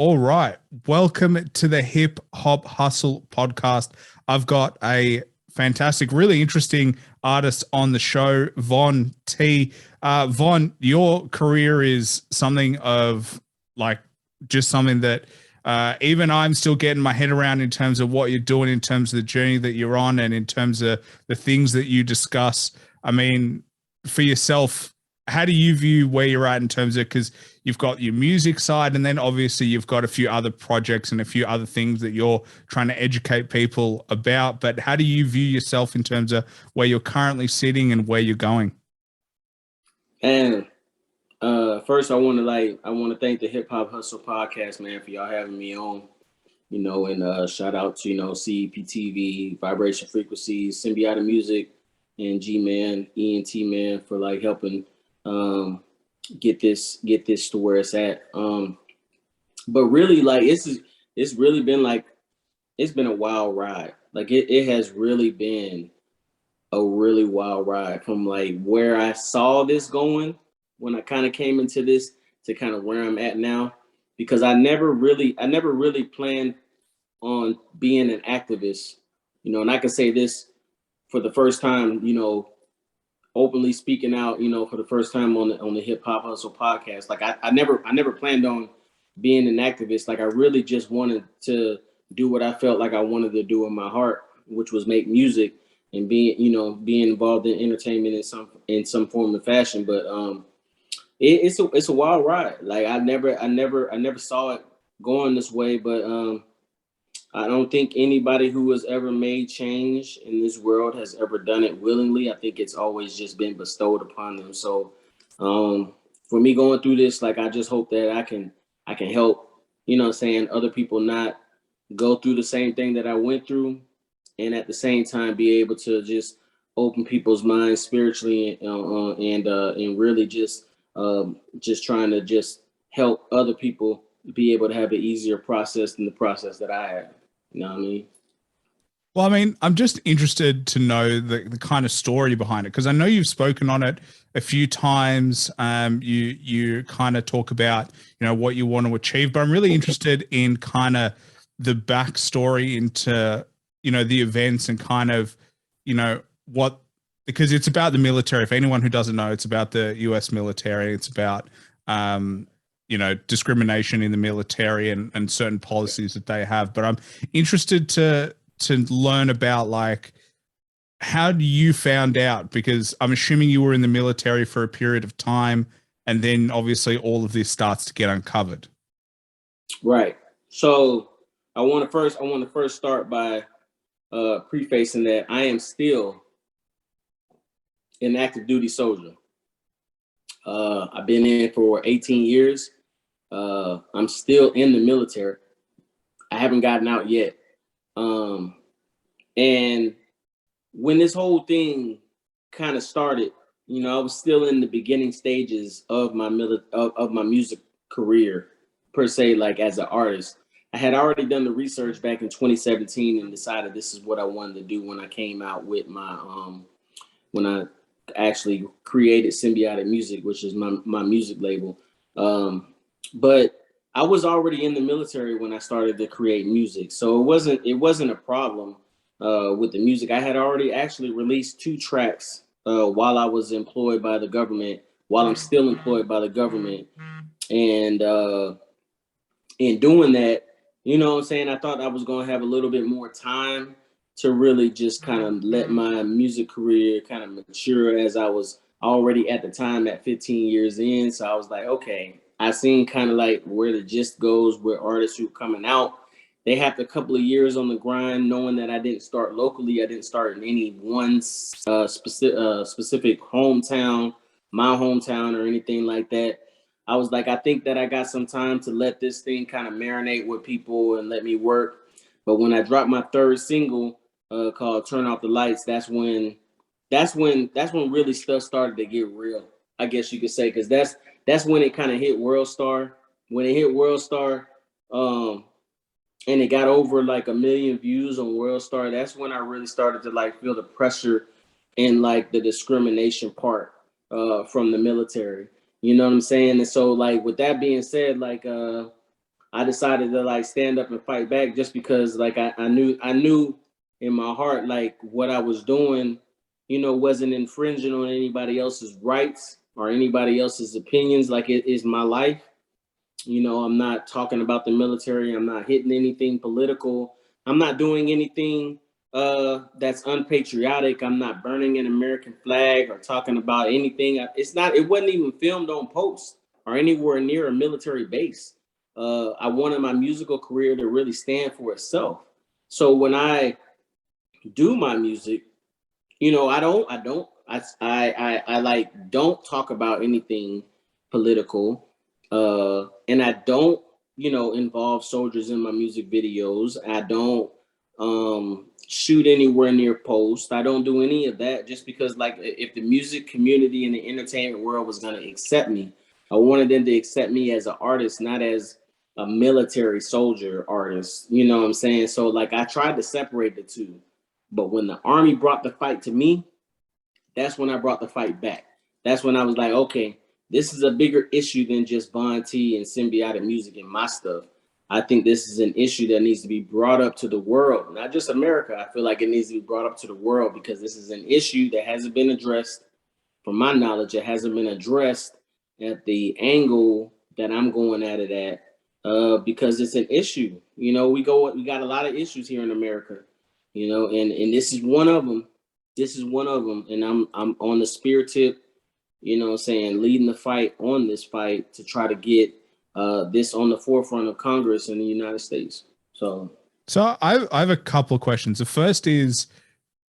All right. Welcome to the Hip Hop Hustle podcast. I've got a fantastic, really interesting artist on the show, Von T. Von, your career is something of like just something that even I'm still getting my head around in terms of what you're doing, in terms of the journey that you're on, and in terms of the things that you discuss. I mean, for yourself, how do you view where you're at in terms of, because you've got your music side, and then obviously you've got a few other projects and a few other things that you're trying to educate people about. But how do you view yourself in terms of where you're currently sitting and where you're going? And first, I want to thank the Hip Hop Hustle podcast, man, for y'all having me on. And shout out to CEPTV, Vibration Frequencies, Symbiotic Music, and G Man, ENT Man for like helping get this to where it's at. But really, like it's really been like it's been a wild ride. Like it has really been a really wild ride from like where I saw this going when I kind of came into this to kind of where I'm at now, because I never really planned on being an activist, and I can say this for the first time, openly speaking out, for the first time on the Hip Hop Hustle podcast. Like I never planned on being an activist. Like I really just wanted to do what I felt like I wanted to do in my heart, which was make music and being involved in entertainment in some form of fashion. But it's a wild ride. Like I never saw it going this way, but I don't think anybody who has ever made change in this world has ever done it willingly. I think it's always just been bestowed upon them. So for me going through this, like I just hope that I can help, other people not go through the same thing that I went through, and at the same time be able to just open people's minds spiritually and really just trying to just help other people be able to have an easier process than the process that I had. You know what I mean? Well, I mean, I'm just interested to know the kind of story behind it, because I know you've spoken on it a few times. You kind of talk about, what you want to achieve, but I'm really interested in kind of the backstory into, the events and kind of, what, because it's about the military. If anyone who doesn't know, it's about the U.S. military. It's about, discrimination in the military and certain policies that they have. But I'm interested to learn about, like, how you found out, because I'm assuming you were in the military for a period of time, and then obviously all of this starts to get uncovered. Right. So I want to first start by prefacing that I am still an active duty soldier. I've been in for 18 years. I'm still in the military. I haven't gotten out yet. And when this whole thing kind of started, I was still in the beginning stages of my of my music career, per se, like as an artist. I had already done the research back in 2017 and decided this is what I wanted to do when I came out with my when I actually created Symbiotic Music, which is my music label. But I was already in the military when I started to create music, so it wasn't a problem with the music. I had already actually released 2 tracks while I was employed by the government, while I'm still employed by the government, and in doing that, I thought I was gonna have a little bit more time to really just kind of let my music career kind of mature, as I was already at the time at 15 years in. So I was like, okay, I seen kind of like where the gist goes with artists who are coming out. They have a couple of years on the grind, knowing that I didn't start locally. I didn't start in any one specific hometown, my hometown, or anything like that. I was like, I think that I got some time to let this thing kind of marinate with people and let me work. But when I dropped my 3rd single called "Turn Off the Lights," that's when really stuff started to get real, I guess you could say, because that's when it kind of hit World Star. When it hit World Star, and it got over like 1 million views on World Star, that's when I really started to like feel the pressure and like the discrimination part from the military. You know what I'm saying? And so, like, with that being said, like I decided to like stand up and fight back just because like I knew in my heart like what I was doing, you know, wasn't infringing on anybody else's rights or anybody else's opinions. Like it is my life. You know, I'm not talking about the military. I'm not hitting anything political. I'm not doing anything that's unpatriotic. I'm not burning an American flag or talking about anything. It wasn't even filmed on post or anywhere near a military base. I wanted my musical career to really stand for itself. So when I do my music, you know, I like don't talk about anything political, and I don't, you know, involve soldiers in my music videos. I don't shoot anywhere near post. I don't do any of that just because, like, if the music community and the entertainment world was gonna accept me, I wanted them to accept me as an artist, not as a military soldier artist. You know what I'm saying? So, like, I tried to separate the two, but when the Army brought the fight to me, that's when I brought the fight back. That's when I was like, okay, this is a bigger issue than just Von T and Symbiotic music and my stuff. I think this is an issue that needs to be brought up to the world, not just America. I feel like it needs to be brought up to the world because this is an issue that hasn't been addressed. From my knowledge, it hasn't been addressed at the angle that I'm going at it at, because it's an issue. You know, we got a lot of issues here in America, you know, and this is one of them. This is one of them, and I'm on the spear tip, you know what I'm saying, leading the fight on this fight to try to get this on the forefront of Congress in the United States. So I have a couple of questions. The first is,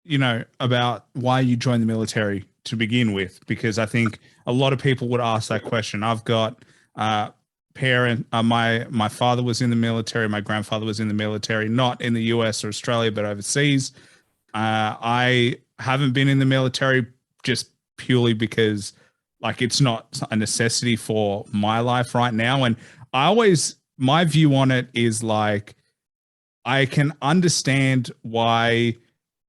you know, about why you joined the military to begin with, because I think a lot of people would ask that question. I've got my father was in the military, my grandfather was in the military, not in the US or Australia, but overseas. I haven't been in the military just purely because like it's not a necessity for my life right now. And my view on it is like, I can understand why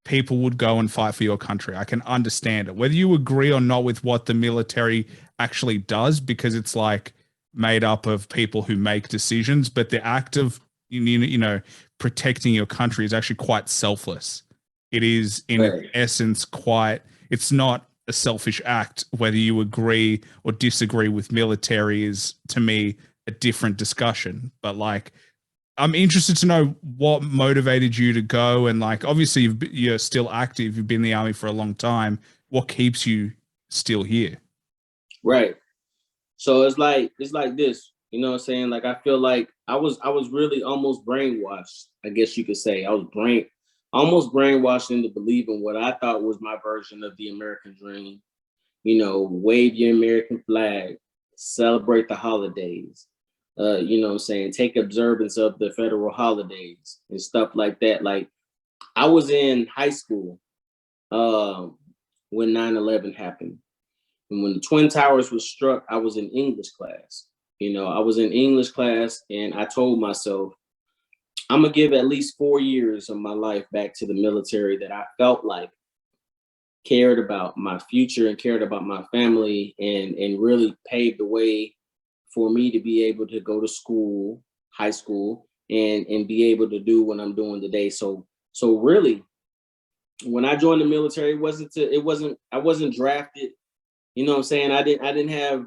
people would go and fight for your country. I can understand it, whether you agree or not with what the military actually does, because it's like made up of people who make decisions, but the act of, you know, protecting your country is actually quite selfless. It is in essence it's not a selfish act. Whether you agree or disagree with military is, to me, a different discussion. But like, I'm interested to know what motivated you to go, and like, obviously you're still active. You've been in the Army for a long time. What keeps you still here? Right. So it's like this, you know what I'm saying? Like, I feel like I was really almost brainwashed, I guess you could say. I was almost brainwashed into believing what I thought was my version of the American dream. You know, wave your American flag, celebrate the holidays, you know what I'm saying, take observance of the federal holidays and stuff like that. Like, I was in high school when 9/11 happened. And when the Twin Towers was struck, I was in English class. You know, I was in English class and I told myself, I'm gonna give at least 4 years of my life back to the military that I felt like cared about my future and cared about my family, and really paved the way for me to be able to go to school, high school, and be able to do what I'm doing today. So really, when I joined the military, I wasn't drafted. You know what I'm saying? I didn't have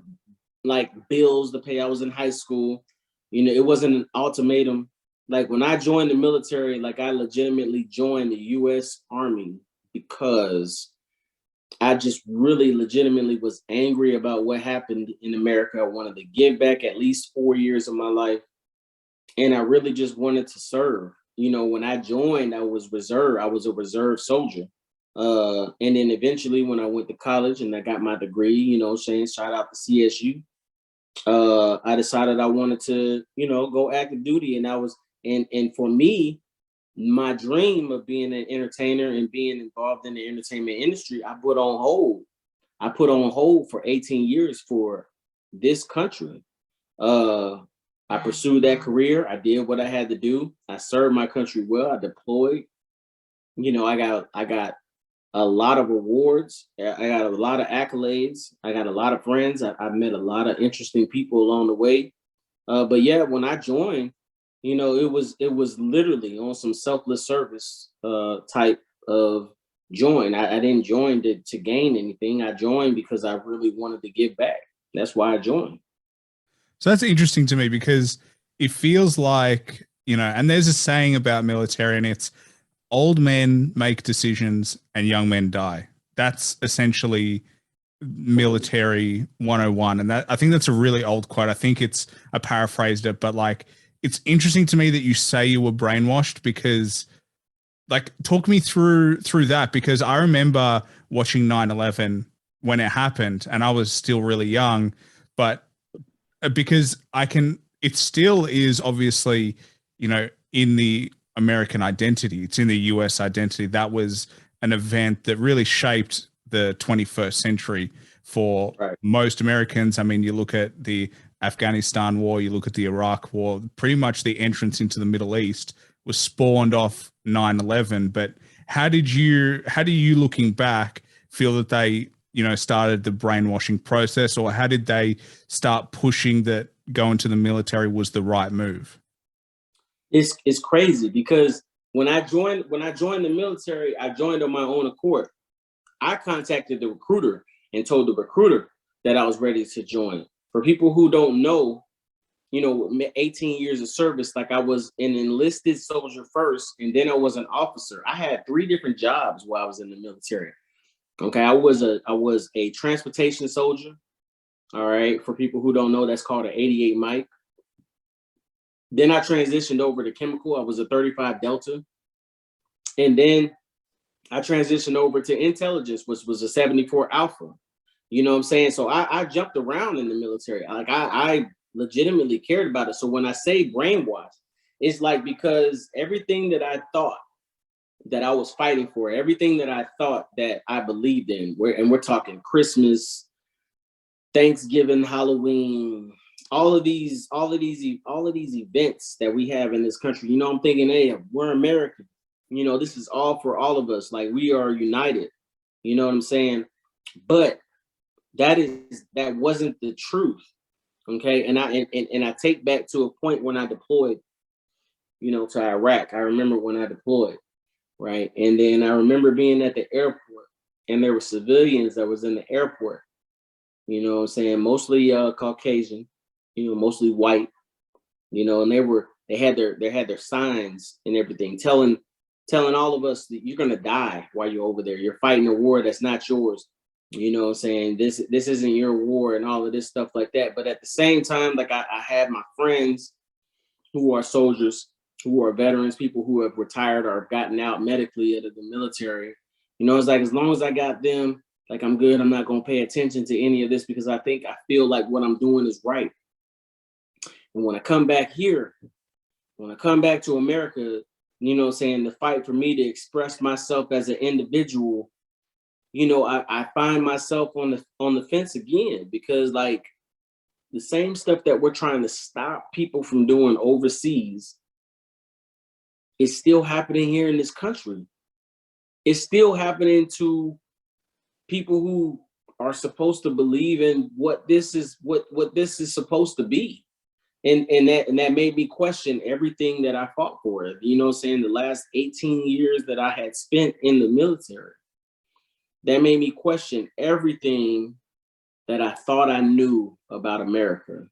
like bills to pay. I was in high school. You know, it wasn't an ultimatum. Like, when I joined the military, like, I legitimately joined the U.S. Army because I just really legitimately was angry about what happened in America. I wanted to give back at least 4 years of my life. And I really just wanted to serve. You know, when I joined, I was a reserve soldier. And then eventually when I went to college and I got my degree, you know, saying shout out to CSU, I decided I wanted to, you know, go active duty. And for me, my dream of being an entertainer and being involved in the entertainment industry, I put on hold. I put on hold for 18 years for this country. I pursued that career. I did what I had to do. I served my country well. I deployed. You know, I got a lot of awards. I got a lot of accolades. I got a lot of friends. I met a lot of interesting people along the way. But yeah, when I joined, it was literally on some selfless service type of join. I didn't join to gain anything. I joined because I really wanted to give back. That's why I joined. So that's interesting to me because it feels like, and there's a saying about military, and it's old men make decisions and young men die. That's essentially military 101. And that, I think that's a really old quote. I think I paraphrased it, but like, it's interesting to me that you say you were brainwashed because like, talk me through that, because I remember watching 9/11 when it happened and I was still really young, but because it still is obviously, in the American identity, it's in the US identity. That was an event that really shaped the 21st century for Right. most Americans. I mean, you look at the Afghanistan war, you look at the Iraq war, pretty much the entrance into the Middle East was spawned off 9/11. But how do you looking back feel that they, started the brainwashing process, or how did they start pushing that going to the military was the right move? It's crazy because when I joined the military, I joined on my own accord. I contacted the recruiter and told the recruiter that I was ready to join. For people who don't know, 18 years of service, like I was an enlisted soldier first, and then I was an officer. I had 3 different jobs while I was in the military. Okay, I was a transportation soldier. All right, for people who don't know, that's called an 88 Mike. Then I transitioned over to chemical. I was a 35 Delta, and then I transitioned over to intelligence, which was a 74 Alpha. You know what I'm saying? So I jumped around in the military. Like I legitimately cared about it. So when I say brainwash, it's like because everything that I thought that I was fighting for, everything that I thought that I believed in, we're talking Christmas, Thanksgiving, Halloween, all of these events that we have in this country. I'm thinking, hey, we're American. This is all for all of us. Like we are united. You know what I'm saying? But that wasn't the truth. Okay. And I take back to a point when I deployed, to Iraq. I remember when I deployed, right? And then I remember being at the airport and there were civilians that was in the airport, you know what I'm saying? Mostly Caucasian, mostly white, and they had their signs and everything telling all of us that you're gonna die while you're over there. You're fighting a war that's not yours. You know what I'm saying? This isn't your war and all of this stuff like that. But at the same time, like I had my friends who are soldiers, who are veterans, people who have retired or have gotten out medically out of the military. It's like as long as I got them, like I'm good. I'm not gonna pay attention to any of this because I feel like what I'm doing is right. And when I come back here, when I come back to America, the fight for me to express myself as an individual, I find myself on the fence again because like the same stuff that we're trying to stop people from doing overseas is still happening here in this country. It's still happening to people who are supposed to believe in what this is supposed to be. And that made me question everything that I fought for. The last 18 years that I had spent in the military. That made me question everything that I thought I knew about America.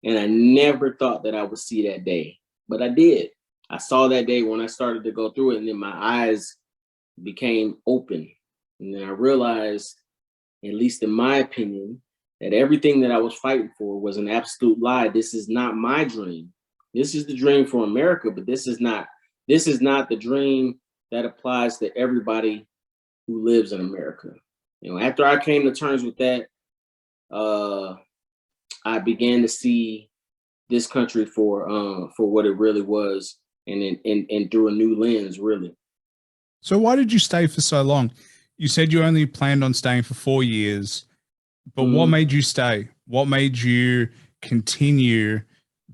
And I never thought that I would see that day, but I did. I saw that day when I started to go through it, and then my eyes became open. And then I realized, at least in my opinion, that everything that I was fighting for was an absolute lie. This is not my dream. This is the dream for America, but this is not the dream that applies to everybody who lives in America. After I came to terms with that, I began to see this country for what it really was, and through a new lens, really. So why did you stay for so long? You said you only planned on staying for 4 years, but what made you stay? What made you continue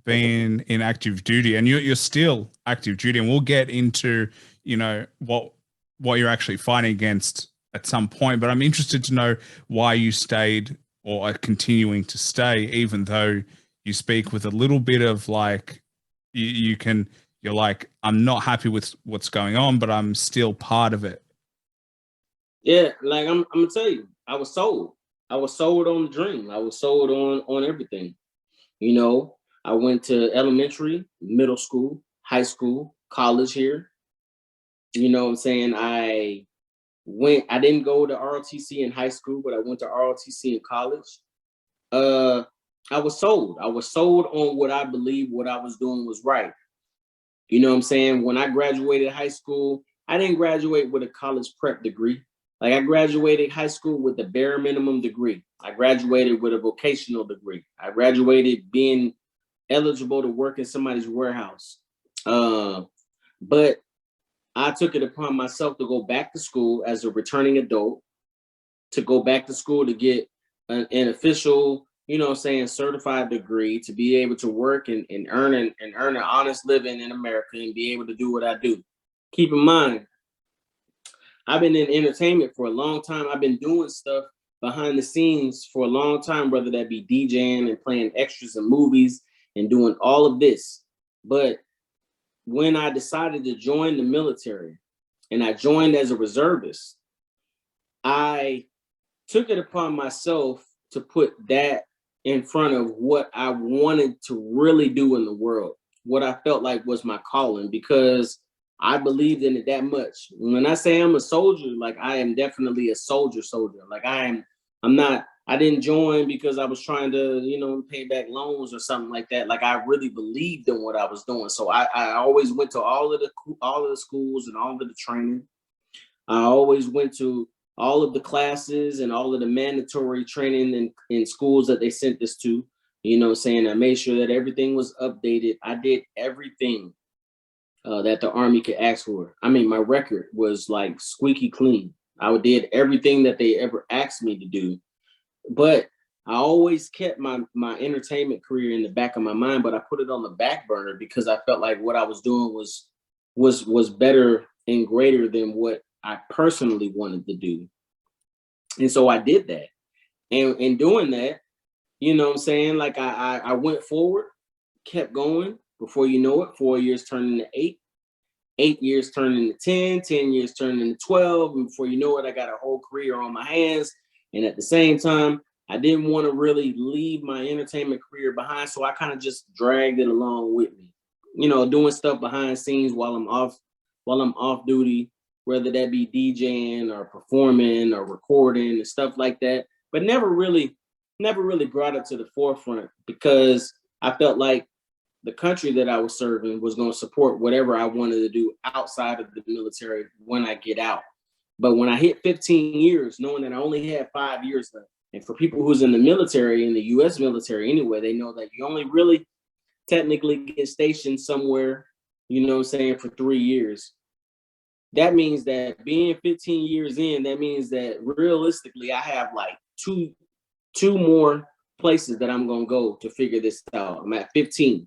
being in active duty? And you're still active duty, and we'll get into, what you're actually fighting against at some point. But I'm interested to know why you stayed or are continuing to stay, even though you speak with a little bit of like, you're like, I'm not happy with what's going on, but I'm still part of it. Yeah, like I'm gonna tell you, I was sold. I was sold on the dream. I was sold on everything. You know, I went to elementary, middle school, high school, college here. You know what I'm saying? I didn't go to ROTC in high school, but I went to ROTC in college. I was sold. I was sold on what I believed what I was doing was right. You know what I'm saying? When I graduated high school, I didn't graduate with a college prep degree. Like I graduated high school with a bare minimum degree. I graduated with a vocational degree. I graduated being eligible to work in somebody's warehouse. But I took it upon myself to go back to school as a returning adult, to go back to school to get an official, you know what I'm saying, certified degree, to be able to work and earn an honest living in America and be able to do what I do. Keep in mind, I've been in entertainment for a long time. I've been doing stuff behind the scenes for a long time, whether that be DJing and playing extras in movies and doing all of this. But when I decided to join the military and I joined as a reservist, I took it upon myself to put that in front of what I wanted to really do in the world, what I felt like was my calling, because I believed in it that much. When I say I'm a soldier, like I am definitely a soldier. Like I didn't join because I was trying to, you know, pay back loans or something like that. Like I really believed in what I was doing. So I always went to all of the schools and all of the training. I always went to all of the classes and all of the mandatory training in schools that they sent us to, you know, saying I made sure that everything was updated. I did everything that the Army could ask for. I mean, my record was like squeaky clean. I did everything that they ever asked me to do. But I always kept my entertainment career in the back of my mind, but I put it on the back burner because I felt like what I was doing was better and greater than what I personally wanted to do. And so I did that. And in doing that, you know what I'm saying? Like I went forward, kept going. Before you know it, 4 years turned into 8, 8 years turned into 10, 10 years turned into 12. And before you know it, I got a whole career on my hands. And at the same time, I didn't want to really leave my entertainment career behind. So I kind of just dragged it along with me, you know, doing stuff behind scenes while I'm off duty, whether that be DJing or performing or recording and stuff like that, but never really brought it to the forefront because I felt like the country that I was serving was going to support whatever I wanted to do outside of the military when I get out. But when I hit 15 years, knowing that I only had 5 years left, and for people who's in the military, in the U.S. military anyway, they know that you only really technically get stationed somewhere, you know what I'm saying, for 3 years. That means that being 15 years in, that means that realistically, I have like two more places that I'm going to go to figure this out. I'm at 15.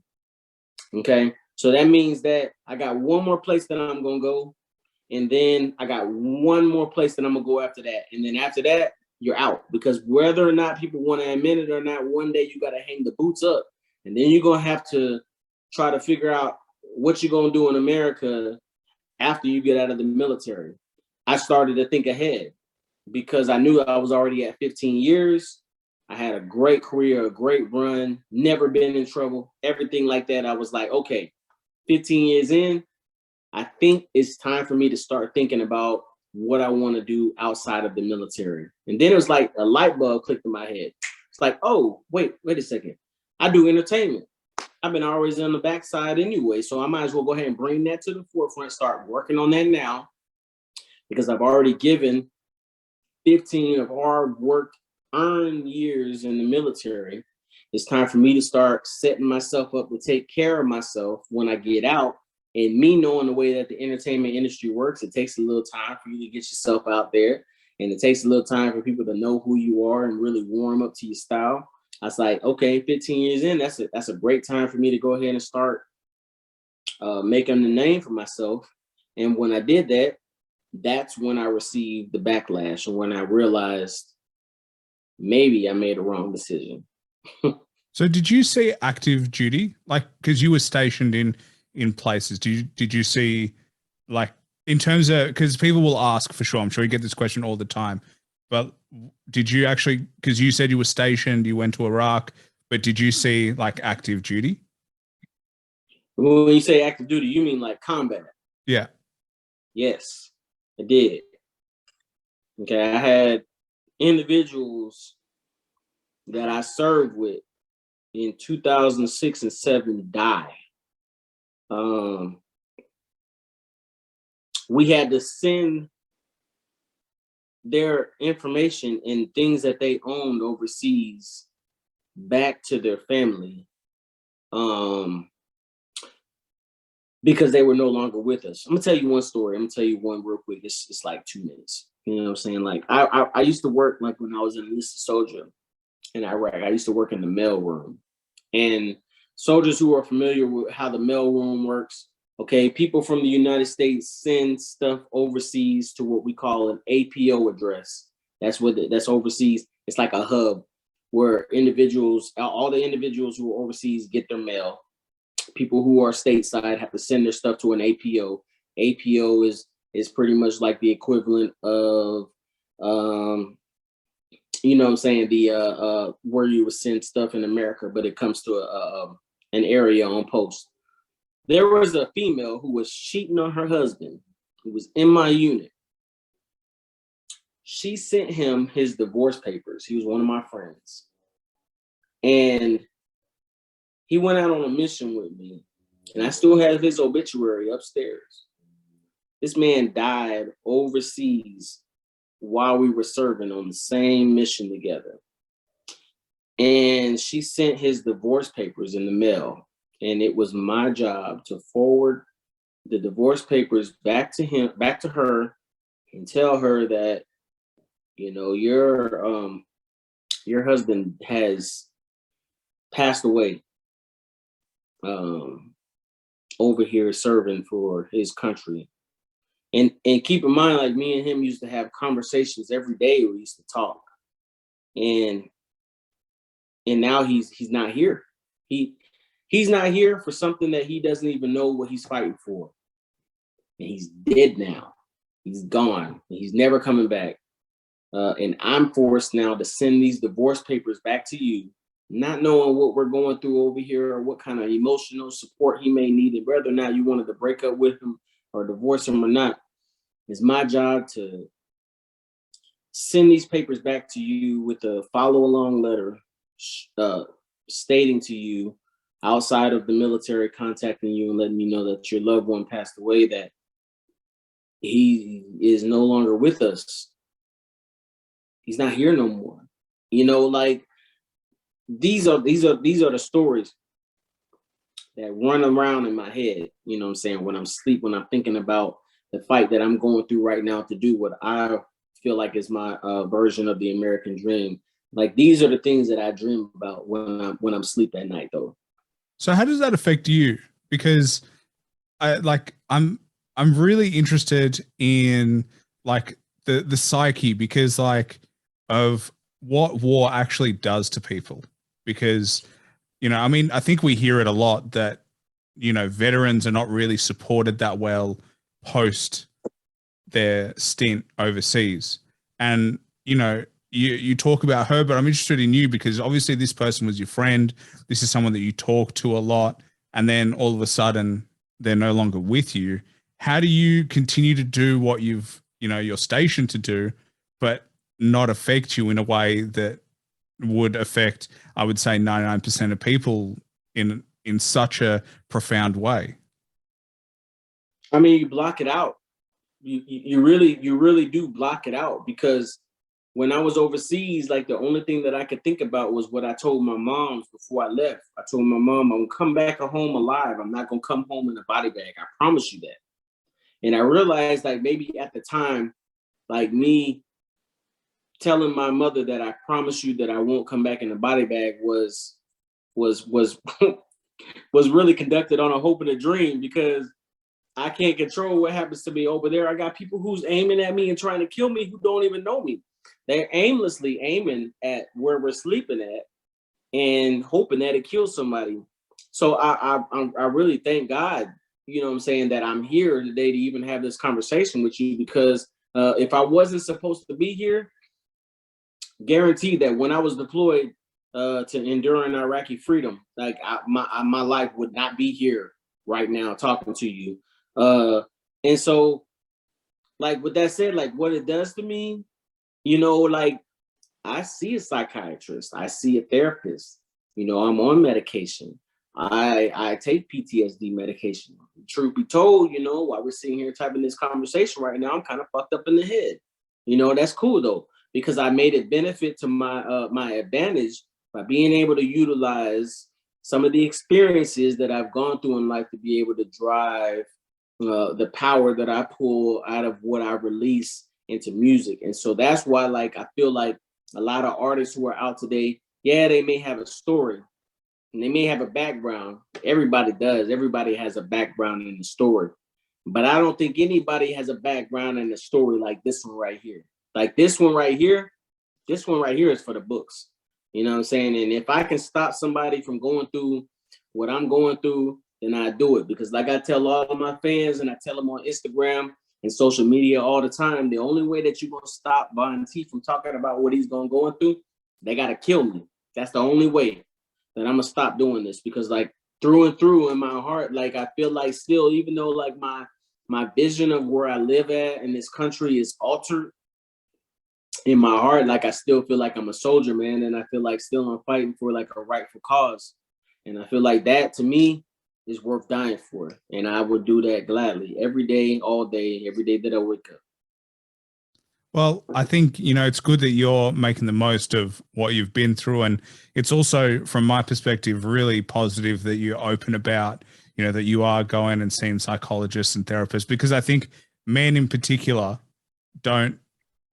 Okay. So that means that I got one more place that I'm going to go. And then I got one more place that I'm going to go after that. And then after that, you're out, because whether or not people want to admit it or not, one day you got to hang the boots up. And then you're going to have to try to figure out what you're going to do in America after you get out of the military. I started to think ahead because I knew I was already at 15 years. I had a great career, a great run, never been in trouble, everything like that. I was like, okay, 15 years in, I think it's time for me to start thinking about what I want to do outside of the military. And then it was like a light bulb clicked in my head. It's like, oh, wait a second. I do entertainment. I've been always on the backside anyway, so I might as well go ahead and bring that to the forefront, start working on that now, because I've already given 15 of hard work, earned years in the military. It's time for me to start setting myself up to take care of myself when I get out. And me knowing the way that the entertainment industry works, it takes a little time for you to get yourself out there. And it takes a little time for people to know who you are and really warm up to your style. I was like, okay, 15 years in, that's a great time for me to go ahead and start making the name for myself. And when I did that, that's when I received the backlash and when I realized maybe I made a wrong decision. So did you see active duty? Like, because you were stationed in places. Did you see, like, in terms of, because people will ask for sure. I'm sure you get this question all the time. But did you actually, because you said you were stationed, you went to Iraq, but did you see like active duty? When you say active duty, you mean like combat? Yeah. Yes, I did. Okay, I had individuals that I served with in 2006 and 7 die. We had to send their information and things that they owned overseas back to their family, because they were no longer with us. I'm gonna tell you one story. I'm gonna tell you one real quick. It's like 2 minutes. You know what I'm saying? Like I used to work, like when I was an enlisted soldier in Iraq. I used to work in the mail room, and soldiers who are familiar with how the mail room works. Okay, people from the United States send stuff overseas to what we call an APO address. That's overseas. It's like a hub where individuals, all the individuals who are overseas get their mail. People who are stateside have to send their stuff to an APO. APO is pretty much like the equivalent of, you know what I'm saying, the where you would send stuff in America, but it comes to an area on post. There was a female who was cheating on her husband, who was in my unit. She sent him his divorce papers. He was one of my friends. And he went out on a mission with me. And I still have his obituary upstairs. This man died overseas while we were serving on the same mission together. And she sent his divorce papers in the mail. And it was my job to forward the divorce papers back to him, back to her, and tell her that, you know, your husband has passed away over here serving for his country. And keep in mind, like, me and him used to have conversations every day. We used to talk. And now he's not here. He's not here for something that he doesn't even know what he's fighting for. And he's dead now. He's gone. He's never coming back. And I'm forced now to send these divorce papers back to you, not knowing what we're going through over here or what kind of emotional support he may need, and whether or not you wanted to break up with him or divorce him or not. It's my job to send these papers back to you with a follow-along letter stating to you, outside of the military contacting you and letting you know that your loved one passed away, that he is no longer with us. He's not here no more. You know, like, these are the stories that run around in my head, you know what I'm saying, when I'm asleep, when I'm thinking about the fight that I'm going through right now to do what I feel like is my version of the American dream. Like, these are the things that I dream about when I'm asleep at night, though. So how does that affect you? Because I'm really interested in, like, the psyche, because, like, of what war actually does to people. Because, you know, I mean, I think we hear it a lot that, you know, veterans are not really supported that well post their stint overseas. And, you know, you talk about her, but I'm interested in you because obviously this person was your friend. This is someone that you talk to a lot. And then all of a sudden they're no longer with you. How do you continue to do what you're stationed to do, but not affect you in a way that would affect, I would say, 99% of people in such a profound way? I mean, you block it out. You really do block it out, because when I was overseas, like, the only thing that I could think about was what I told my mom before I left. I told my mom, I'm gonna come back home alive. I'm not gonna come home in a body bag. I promise you that. And I realized, like, maybe at the time, like, me telling my mother that I promise you that I won't come back in a body bag was was really conducted on a hope and a dream, because I can't control what happens to me over there. I got people who's aiming at me and trying to kill me who don't even know me. They're aimlessly aiming at where we're sleeping at. and hoping that it kills somebody. So I really thank God, you know what I'm saying, that I'm here today to even have this conversation with you, because if I wasn't supposed to be here, guaranteed that when I was deployed to enduring Iraqi freedom, like my life would not be here right now talking to you. And so, like with that said, like what it does to me, you know, like I see a psychiatrist, I see a therapist, you know, I'm on medication. I take PTSD medication. Truth be told, you know, while we're sitting here having this conversation right now, I'm kind of fucked up in the head. You know, that's cool though, because I made it benefit to my advantage by being able to utilize some of the experiences that I've gone through in life to be able to drive the power that I pull out of what I release into music. And so that's why, like, I feel like a lot of artists who are out today, yeah, they may have a story and they may have a background. Everybody does. Everybody has a background in the story. But I don't think anybody has a background in the story like this one right here. Like this one right here is for the books. You know what I'm saying? And if I can stop somebody from going through what I'm going through, then I do it. Because like I tell all of my fans, and I tell them on Instagram and social media all the time, the only way that you're going to stop Von T from talking about what he's going through, they got to kill me. That's the only way that I'm going to stop doing this. Because like through and through in my heart, like I feel like still, even though like my vision of where I live at in this country is altered, in my heart, like I still feel like I'm a soldier, man. And I feel like still I'm fighting for like a rightful cause. And I feel like that to me is worth dying for. And I would do that gladly every day, all day, every day that I wake up. Well, I think, you know, it's good that you're making the most of what you've been through. And it's also, from my perspective, really positive that you're open about, you know, that you are going and seeing psychologists and therapists, because I think men in particular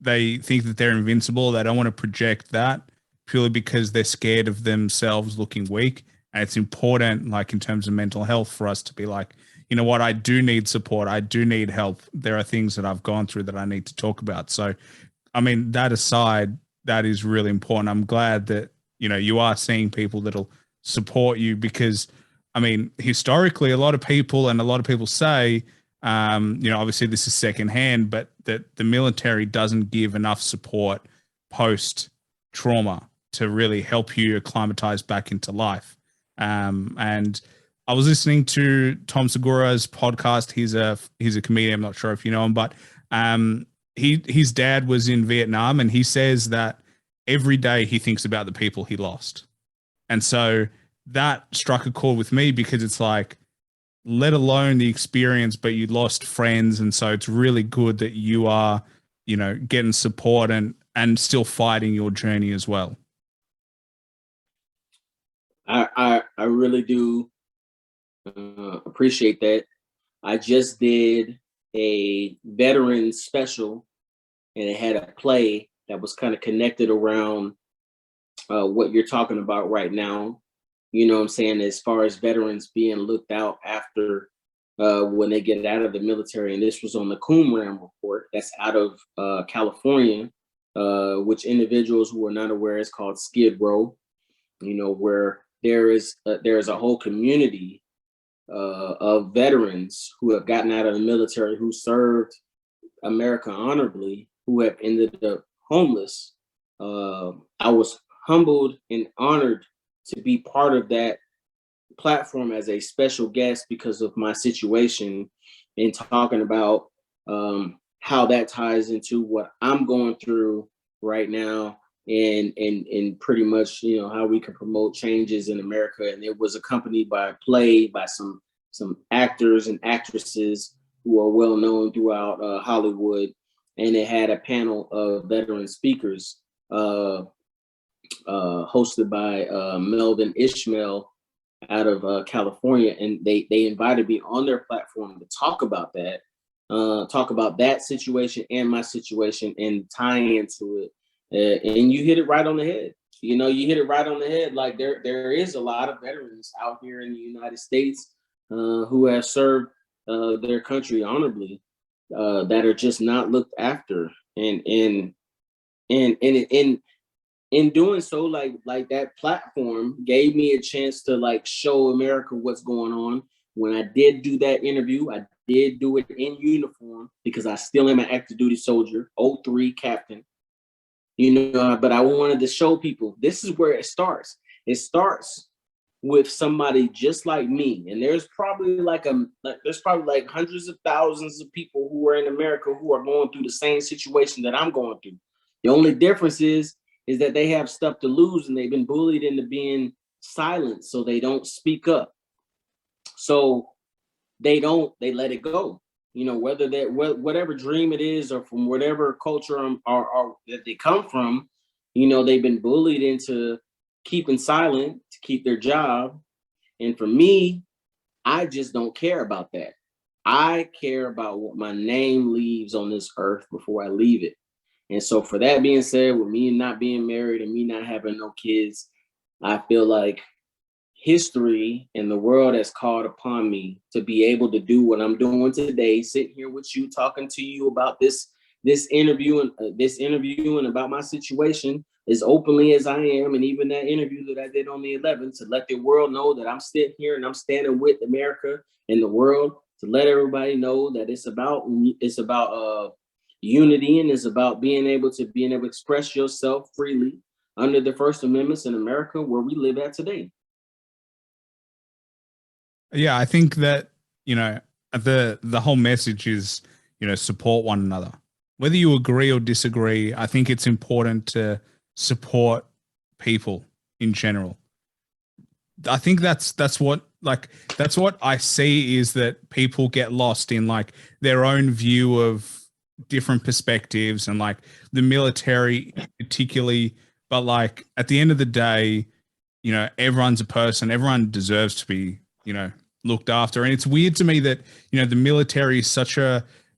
they think that they're invincible. They don't want to project that purely because they're scared of themselves looking weak. And it's important, like in terms of mental health, for us to be like, you know what, I do need support. I do need help. There are things that I've gone through that I need to talk about. So, I mean, that aside, that is really important. I'm glad that, you know, you are seeing people that'll support you, because, I mean, historically, a lot of people say, you know, obviously this is secondhand, but that the military doesn't give enough support post trauma to really help you acclimatize back into life. And I was listening to Tom Segura's podcast. He's a comedian. I'm not sure if you know him, but his dad was in Vietnam, and he says that every day he thinks about the people he lost. And so that struck a chord with me, because it's like, let alone the experience, but you lost friends. And so it's really good that you are, you know, getting support and still fighting your journey as well. I really do appreciate that. I just did a veteran special, and it had a play that was kind of connected around what you're talking about right now. You know what I'm saying? As far as veterans being looked out after when they get out of the military. And this was on the Coomram report that's out of California, which individuals who are not aware is called Skid Row, you know, where there is a whole community of veterans who have gotten out of the military, who served America honorably, who have ended up homeless. I was humbled and honored to be part of that platform as a special guest because of my situation, and talking about how that ties into what I'm going through right now, and pretty much, you know, how we can promote changes in America. And it was accompanied by a play by some actors and actresses who are well known throughout Hollywood, and it had a panel of veteran speakers hosted by Melvin Ishmael out of California, and they invited me on their platform to talk about that situation and my situation, and tie into it. And you hit it right on the head. You know, you hit it right on the head. Like there is a lot of veterans out here in the United States who have served their country honorably, that are just not looked after, and in doing so, like that platform gave me a chance to like show America what's going on. When I did do that interview, I did do it in uniform because I still am an active duty soldier, 03 captain. But I wanted to show people this is where it starts. It starts with somebody just like me, and there's probably like hundreds of thousands of people who are in America who are going through the same situation that I'm going through. The only difference is that they have stuff to lose and they've been bullied into being silent, so they don't speak up. So they let it go. Whether that whatever dream it is or from whatever culture or that they come from, they've been bullied into keeping silent to keep their job. And for me, I just don't care about that. I care about what my name leaves on this earth before I leave it. And so for that being said, with me not being married and me not having no kids, I feel like history and the world has called upon me to be able to do what I'm doing today, sitting here with you, talking to you about this interview and about my situation as openly as I am, and even that interview that I did on the 11th, to let the world know that I'm sitting here and I'm standing with America and the world, to let everybody know that it's about unity, and it's about being able to express yourself freely under the First Amendments in America, where we live at today. Yeah, I think that, the whole message is, support one another. Whether you agree or disagree, I think it's important to support people in general. I think that's what I see, is that people get lost in like their own view of different perspectives and like the military particularly. But like at the end of the day, everyone's a person, everyone deserves to be, looked after. And it's weird to me that, the military is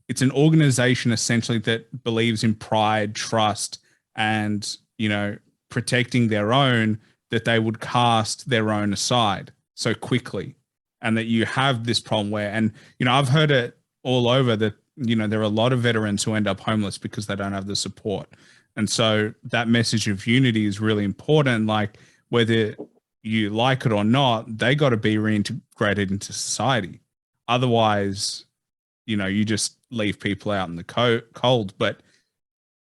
it's an organization essentially that believes in pride, trust, and, protecting their own, that they would cast their own aside so quickly. And that you have this problem where, and, I've heard it all over that, there are a lot of veterans who end up homeless because they don't have the support. And so that message of unity is really important. Like whether you like it or not, they got to be reintegrated into society. Otherwise, you just leave people out in the cold. But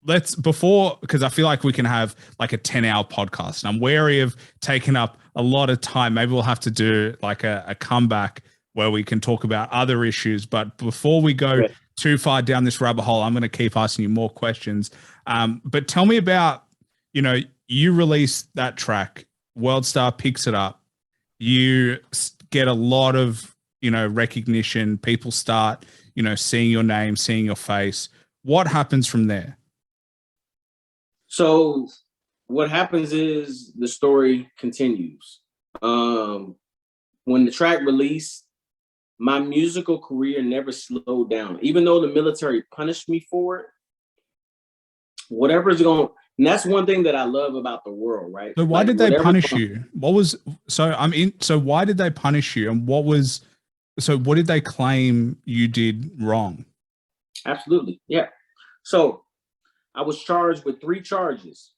because I feel like we can have like a 10-hour podcast, and I'm wary of taking up a lot of time. Maybe we'll have to do like a comeback where we can talk about other issues. But before we go too far down this rabbit hole, I'm going to keep asking you more questions. But tell me about, you release that track, World Star picks it up. You get a lot of, recognition. People start, seeing your name, seeing your face. What happens from there? So what happens is the story continues. When the track released, my musical career never slowed down. Even though the military punished me for it, and that's one thing that I love about the world, right? So why did they punish you? So why did they punish you? And what did they claim you did wrong? Absolutely. Yeah. So I was charged with 3 charges.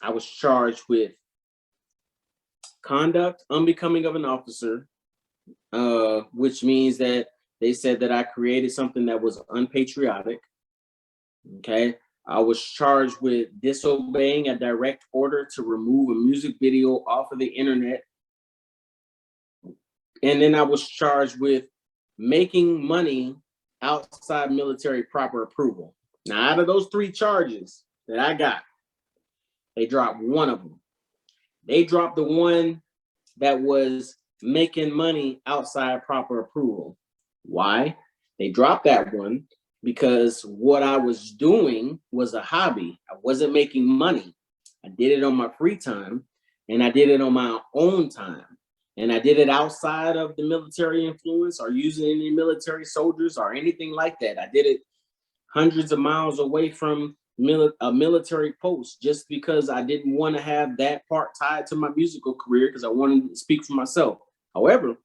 I was charged with conduct unbecoming of an officer, which means that they said that I created something that was unpatriotic. Okay. I was charged with disobeying a direct order to remove a music video off of the internet. And then I was charged with making money outside military proper approval. Now, out of those 3 charges that I got, they dropped one of them. They dropped the one that was making money outside proper approval. Why? They dropped that one because what I was doing was a hobby. I wasn't making money. I did it on my free time, and I did it on my own time. And I did it outside of the military influence or using any military soldiers or anything like that. I did it hundreds of miles away from a military post just because I didn't want to have that part tied to my musical career, because I wanted to speak for myself. However,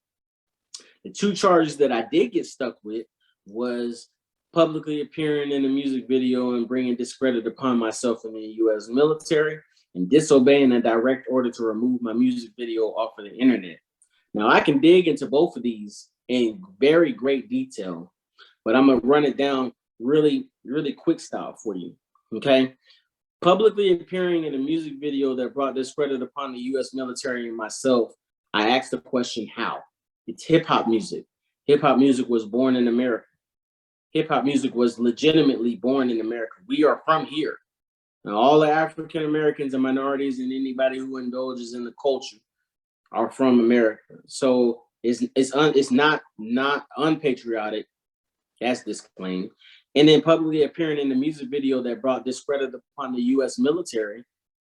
the 2 charges that I did get stuck with was publicly appearing in a music video and bringing discredit upon myself in the U.S. military, and disobeying a direct order to remove my music video off of the internet. Now, I can dig into both of these in very great detail, but I'm going to run it down really, really quick style for you, okay? Publicly appearing in a music video that brought discredit upon the U.S. military and myself, I asked the question, how? It's hip-hop music. Hip-hop music was born in America. Hip-hop music was legitimately born in America. We are from here. Now, all the African Americans and minorities and anybody who indulges in the culture are from America. So it's not unpatriotic, that's disclaimed. And then publicly appearing in the music video that brought discredit upon the U.S. military,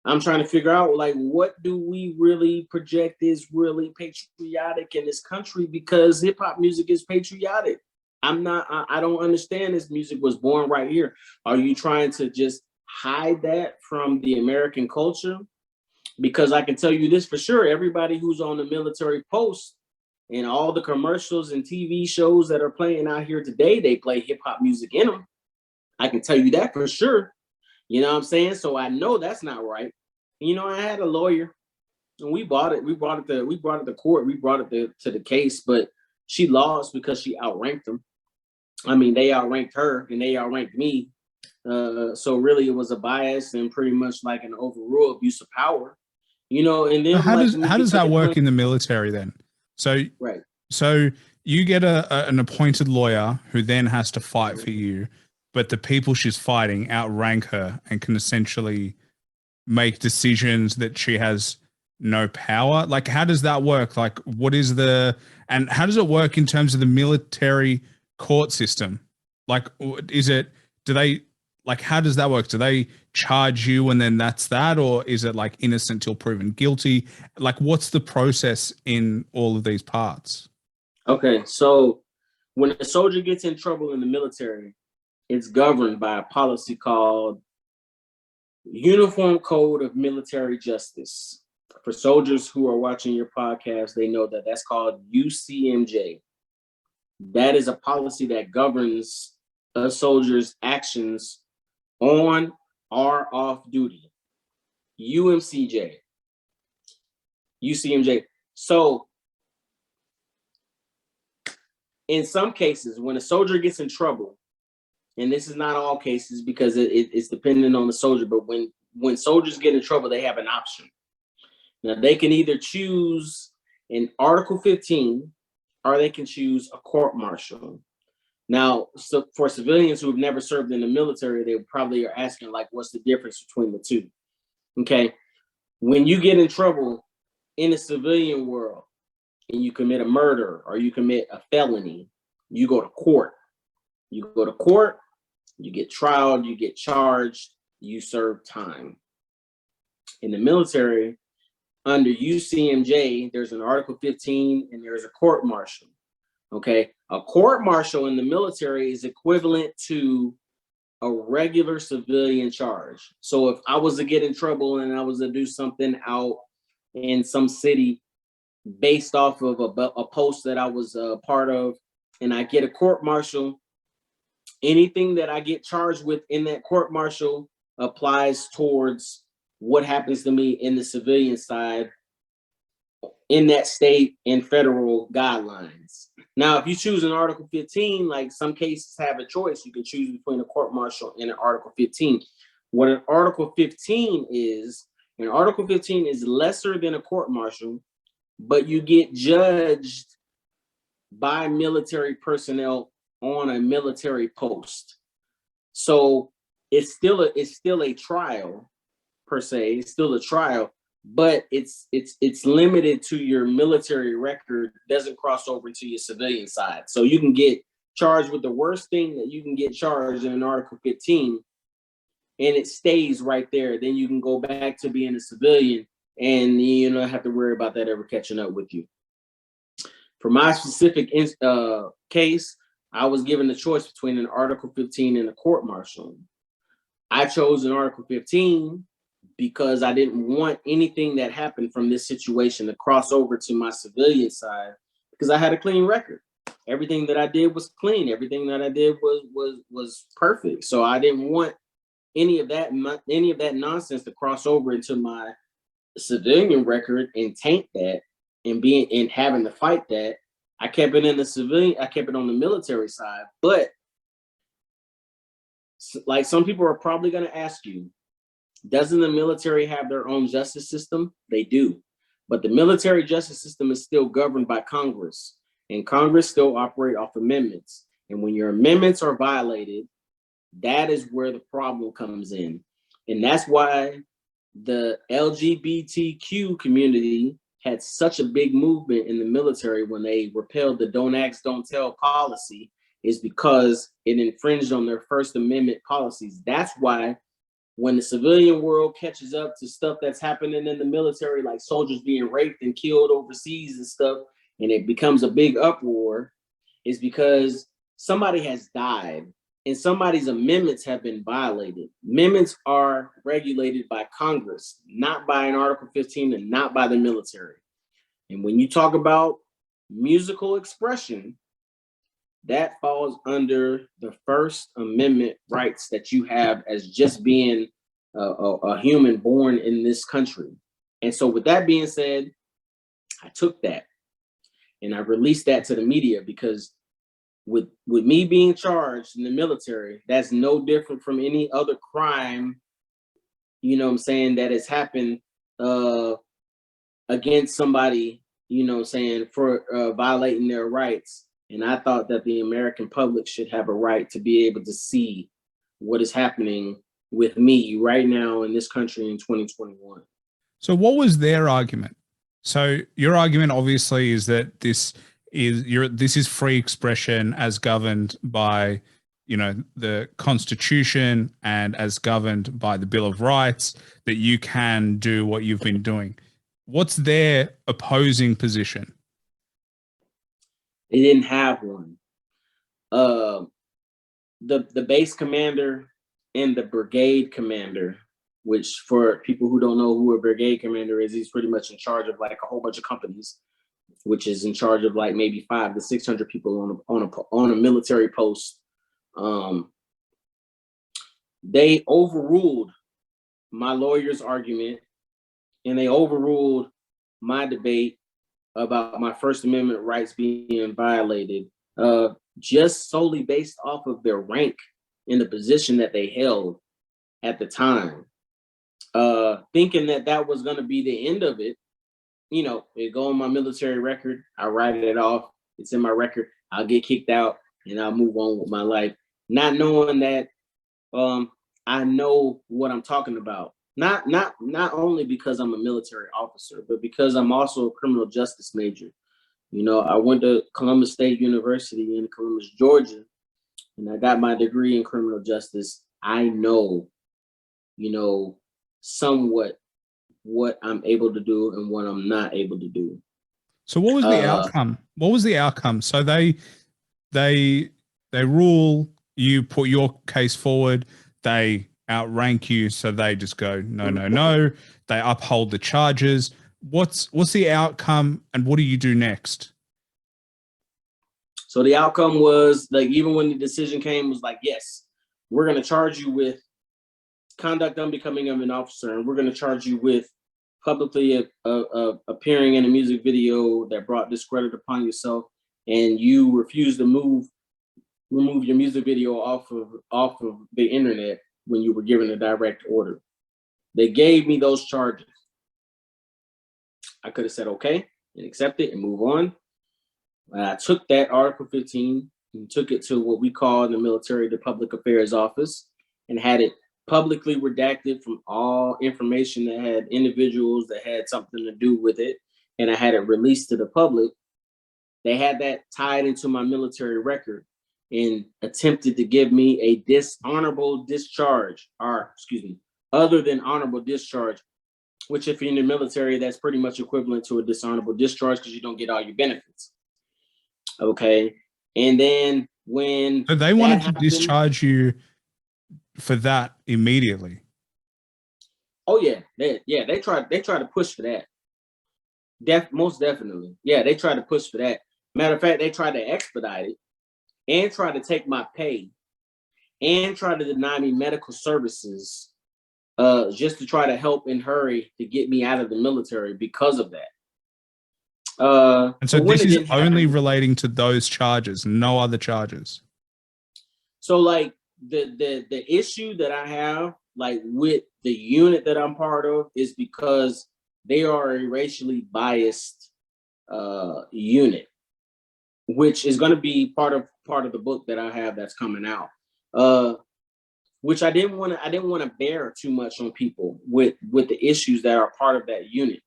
I'm trying to figure out, like, what do we really project is really patriotic in this country? Because hip hop music is patriotic. I don't understand this music was born right here. Are you trying to just hide that from the American culture? Because I can tell you this for sure, everybody who's on the military post and all the commercials and TV shows that are playing out here today, they play hip hop music in them. I can tell you that for sure. You know what I'm saying? So I know that's not right. You know, I had a lawyer and we brought it to court. We brought it to the case, but she lost because she outranked them. I mean, they outranked her and they outranked me. So really it was a bias and pretty much like an overall abuse of power. You know, and then how does that work in the military then? So right. So you get an appointed lawyer who then has to fight for you, but the people she's fighting outrank her and can essentially make decisions that she has no power. Like, how does that work? Like, and how does it work in terms of the military court system? Like, how does that work? Do they charge you and then that's that? Or is it like innocent till proven guilty? Like, what's the process in all of these parts? Okay, so when a soldier gets in trouble in the military, it's governed by a policy called Uniform Code of Military Justice. For soldiers who are watching your podcast, they know that that's called UCMJ. That is a policy that governs a soldier's actions on or off duty. UCMJ. So in some cases, when a soldier gets in trouble, and this is not all cases because it's dependent on the soldier, but when soldiers get in trouble, they have an option. Now, they can either choose an Article 15 or they can choose a court-martial. Now, so for civilians who have never served in the military, they probably are asking, like, what's the difference between the two? Okay. When you get in trouble in the civilian world and you commit a murder or you commit a felony, you go to court. You go to court, you get trialed, you get charged, you serve time. In the military, under UCMJ, there's an Article 15 and there's a court-martial. Okay, a court-martial in the military is equivalent to a regular civilian charge. So if I was to get in trouble and I was to do something out in some city based off of a post that I was a part of, and I get a court-martial, anything that I get charged with in that court-martial applies towards what happens to me in the civilian side in that state and federal guidelines. Now, if you choose an Article 15, like some cases have a choice, you can choose between a court-martial and an Article 15. What an Article 15 is lesser than a court-martial, but you get judged by military personnel on a military post. So it's still a trial per se. It's still a trial, but it's limited to your military record. Doesn't cross over to your civilian side. So you can get charged with the worst thing that you can get charged in an Article 15, and it stays right there. Then you can go back to being a civilian, and you don't have to worry about that ever catching up with you. For my specific case, I was given the choice between an Article 15 and a court-martial. I chose an Article 15 because I didn't want anything that happened from this situation to cross over to my civilian side because I had a clean record. everything that I did was clean. Everything that I did was perfect. So I didn't want any of that nonsense to cross over into my civilian record and taint that and having to fight that. I kept it in the civilian, I kept it on the military side. But like some people are probably going to ask you, doesn't the military have their own justice system? They do. But the military justice system is still governed by Congress, and Congress still operate off amendments. And when your amendments are violated, that is where the problem comes in. And that's why the LGBTQ community had such a big movement in the military when they repealed the Don't Ask, Don't Tell policy, is because it infringed on their First Amendment policies. That's why when the civilian world catches up to stuff that's happening in the military, like soldiers being raped and killed overseas and stuff, and it becomes a big uproar, is because somebody has died and somebody's amendments have been violated. Amendments are regulated by Congress, not by an Article 15 and not by the military. And when you talk about musical expression, that falls under the First Amendment rights that you have as just being a human born in this country. And so with that being said, I took that and I released that to the media, because with me being charged in the military, that's no different from any other crime, you know what I'm saying, that has happened against somebody, you know what I'm saying, for violating their rights. And I thought that the American public should have a right to be able to see what is happening with me right now in this country in 2021. So what was their argument? So your argument obviously is that this is free expression as governed by, you know, the Constitution and as governed by the Bill of Rights, that you can do what you've been doing. What's their opposing position? They didn't have one. The base commander and the brigade commander, which for people who don't know who a brigade commander is, he's pretty much in charge of like a whole bunch of companies, which is in charge of like maybe 500 to 600 people on a military post. They overruled my lawyer's argument, and they overruled my debate about my First Amendment rights being violated, just solely based off of their rank in the position that they held at the time. Thinking that that was going to be the end of it. You know, it go on my military record, I write it off, it's in my record, I'll get kicked out and I'll move on with my life. Not knowing that I know what I'm talking about. Not only because I'm a military officer, but because I'm also a criminal justice major. You know, I went to Columbus State University in Columbus, Georgia, and I got my degree in criminal justice. I know, you know, somewhat what I'm able to do and what I'm not able to do. So what was the outcome? What was the outcome? So they rule, you put your case forward, they outrank you, so they just go no. They uphold the charges. What's the outcome, and what do you do next? So the outcome was, like, even when the decision came, was like, yes, we're going to charge you with conduct unbecoming of an officer, and we're going to charge you with publicly appearing in a music video that brought discredit upon yourself, and you refuse to remove your music video off of the internet when you were given a direct order. They gave me those charges. I could have said okay and accept it and move on. I took that Article 15 and took it to what we call in the military the Public Affairs Office, and had it publicly redacted from all information that had individuals that had something to do with it, and I had it released to the public. They had that tied into my military record and attempted to give me a dishonorable discharge, or excuse me, other than honorable discharge, which if you're in the military, that's pretty much equivalent to a dishonorable discharge because you don't get all your benefits. Okay. And then when so they wanted to discharge you for that immediately. Oh yeah, they tried to push for that. Most definitely. Yeah, they tried to push for that Matter of fact, they tried to expedite it and try to take my pay and try to deny me medical services just to try to help and hurry to get me out of the military because of that. And so this is only relating to those charges, no other charges. So like the issue that I have like with the unit that I'm part of is because they are a racially biased unit, which is going to be part of the book that I have that's coming out. Which I didn't want to bear too much on people with the issues that are part of that unit.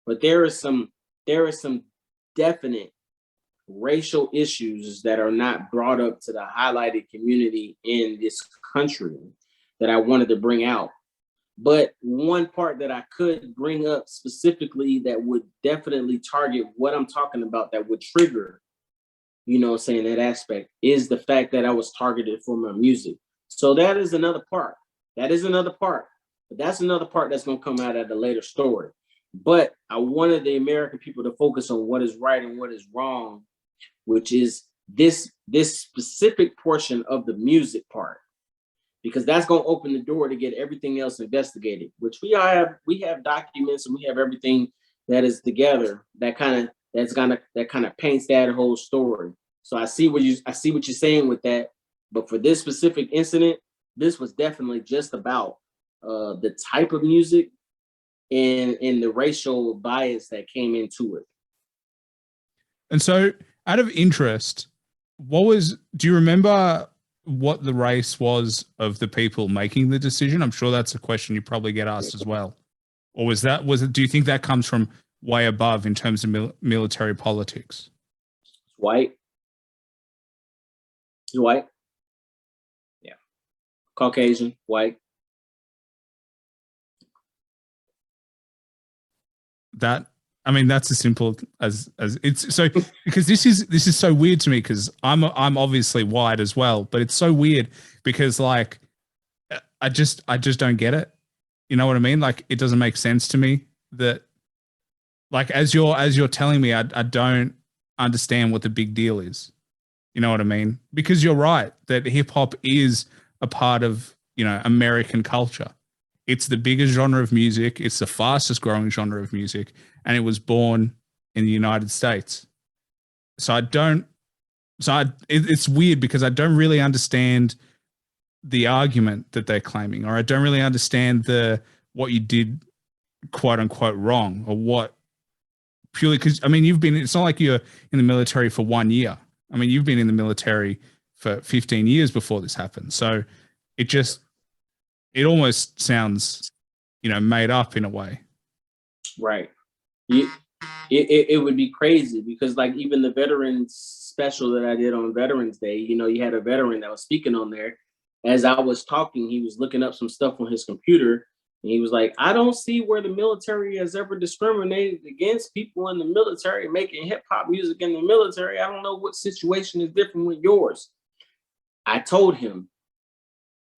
But there is some definite racial issues that are not brought up to the highlighted community in this country that I wanted to bring out. But one part that I could bring up specifically that would definitely target what I'm talking about, that would trigger, saying that aspect, is the fact that I was targeted for my music. So that is another part. But that's another part that's going to come out at a later story. But I wanted the American people to focus on what is right and what is wrong, which is this specific portion of the music part, because that's going to open the door to get everything else investigated, which we have documents and we have everything that is together that kind of paints that whole story. So I see what you're saying with that. But for this specific incident, this was definitely just about the type of music and the racial bias that came into it. And so, out of interest, do you remember what the race was of the people making the decision? I'm sure that's a question you probably get asked as well. Or was it, do you think that comes from way above in terms of military politics? White. Yeah. Caucasian, white. That's as simple as it's. So because this is so weird to me, because I'm obviously white as well, but it's so weird because like I just don't get it. You know what I mean? Like it doesn't make sense to me that, like, as you're telling me, I don't understand what the big deal is. You know what I mean? Because you're right that hip hop is a part of, American culture. It's the biggest genre of music. It's the fastest growing genre of music, and it was born in the United States. So it's weird because I don't really understand the argument that they're claiming, or I don't really understand what you did, quote unquote, wrong, or what purely because it's not like you're in the military for 1 year. You've been in the military for 15 years before this happened. So it almost sounds, made up in a way. Right. It would be crazy because like even the veterans special that I did on Veterans Day, you had a veteran that was speaking on there. As I was talking, he was looking up some stuff on his computer. And he was like, I don't see where the military has ever discriminated against people in the military making hip hop music in the military. I don't know what situation is different with yours. I told him,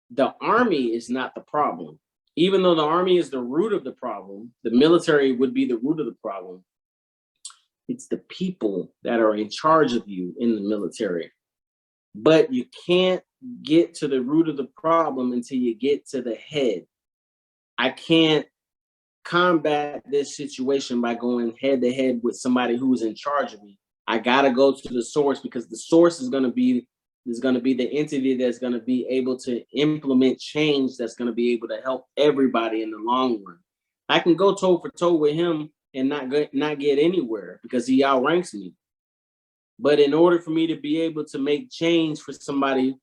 the Army is not the problem. Even though the Army is the root of the problem, the military would be the root of the problem. It's the people that are in charge of you in the military. But you can't get to the root of the problem until you get to the head. I can't combat this situation by going head to head with somebody who's in charge of me. I got to go to the source, because the source is going to be the entity that's going to be able to implement change, that's going to be able to help everybody in the long run. I can go toe for toe with him and not get anywhere because he outranks me. But in order for me to be able to make change for somebody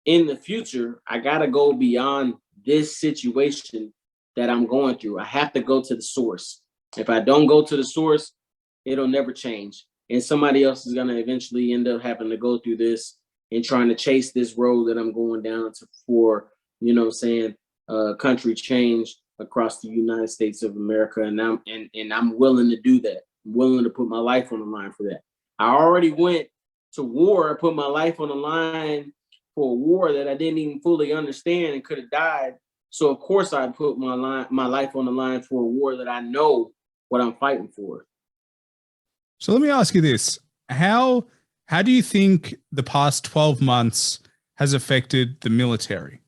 in the future, I got to go beyond this situation that I'm going through. I have to go to the source. If I don't go to the source, it'll never change. And somebody else is going to eventually end up having to go through this and trying to chase this road that I'm going down to for, country change across the United States of America. And I'm willing to do that. I'm willing to put my life on the line for that. I already went to war, put my life on the line for a war that I didn't even fully understand and could have died. So of course I'd put my life on the line for a war that I know what I'm fighting for. So let me ask you this. how do you think the past 12 months has affected the military?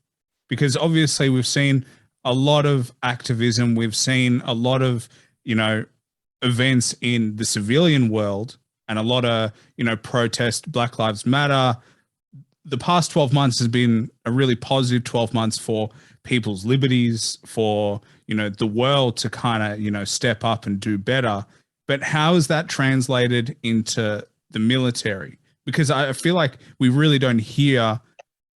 Because obviously we've seen a lot of activism, we've seen a lot of, events in the civilian world and a lot of, protest, Black Lives Matter. The past 12 months has been a really positive 12 months for people's liberties, for, the world to kind of, step up and do better. But how is that translated into the military? Because I feel like we really don't hear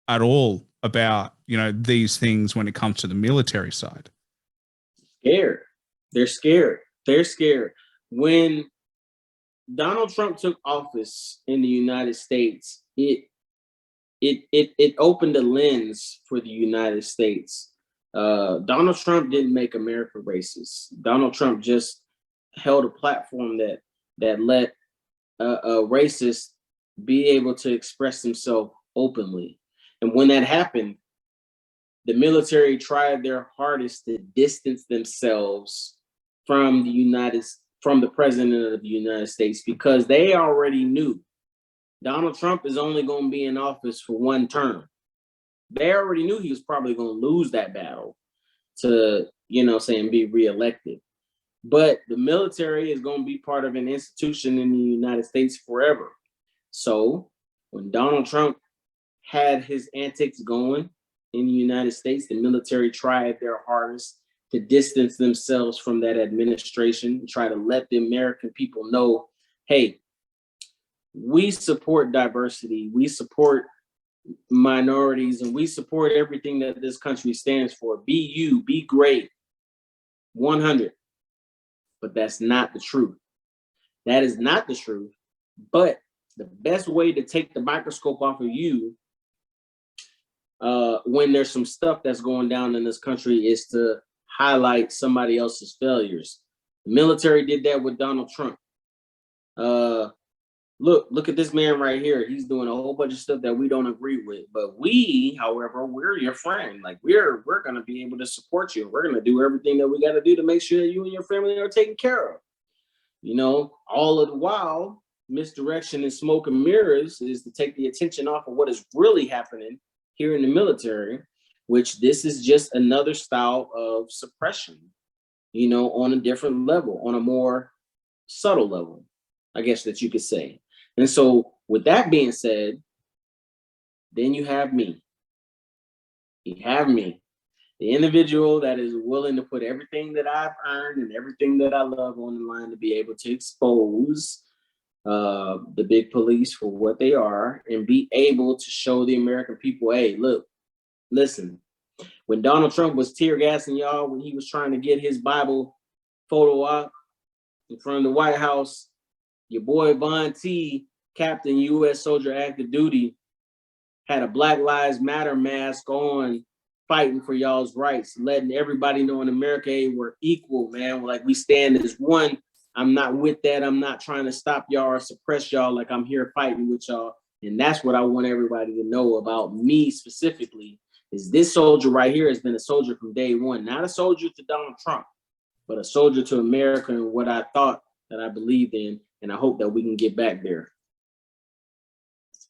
at all about, these things when it comes to the military side. Scared. They're scared. They're scared. When Donald Trump took office in the United States, it opened a lens for the United States. Donald Trump didn't make America racist. Donald Trump just held a platform that let a racist be able to express himself openly. And when that happened, the military tried their hardest to distance themselves from the president of the United States, because they already knew Donald Trump is only going to be in office for one term. They already knew he was probably going to lose that battle to, be reelected. But the military is going to be part of an institution in the United States forever. So when Donald Trump had his antics going in the United States, the military tried their hardest to distance themselves from that administration, try to let the American people know, hey, we support diversity, we support minorities, and we support everything that this country stands for. Be you, be great, 100. But that's not the truth. That is not the truth. But the best way to take the microscope off of you when there's some stuff that's going down in this country is to highlight somebody else's failures. The military did that with Donald Trump. Look at this man right here. He's doing a whole bunch of stuff that we don't agree with. But we, however, we're your friend. Like we're going to be able to support you. We're going to do everything that we got to do to make sure that you and your family are taken care of. All of the while, misdirection and smoke and mirrors is to take the attention off of what is really happening here in the military, which this is just another style of suppression, on a different level, on a more subtle level, I guess that you could say. And so with that being said, then you have me. You have me, the individual that is willing to put everything that I've earned and everything that I love on the line to be able to expose the big police for what they are and be able to show the American people, hey, look, listen, when Donald Trump was tear gassing y'all, when he was trying to get his Bible photo op in front of the White House, your boy Von T, Captain U.S. Soldier Active Duty, had a Black Lives Matter mask on, fighting for y'all's rights, letting everybody know in America, hey, we're equal, man. Like we stand as one. I'm not with that. I'm not trying to stop y'all or suppress y'all. Like I'm here fighting with y'all. And that's what I want everybody to know about me specifically, is this soldier right here has been a soldier from day one, not a soldier to Donald Trump, but a soldier to America and what I thought that I believed in. And I hope that we can get back there.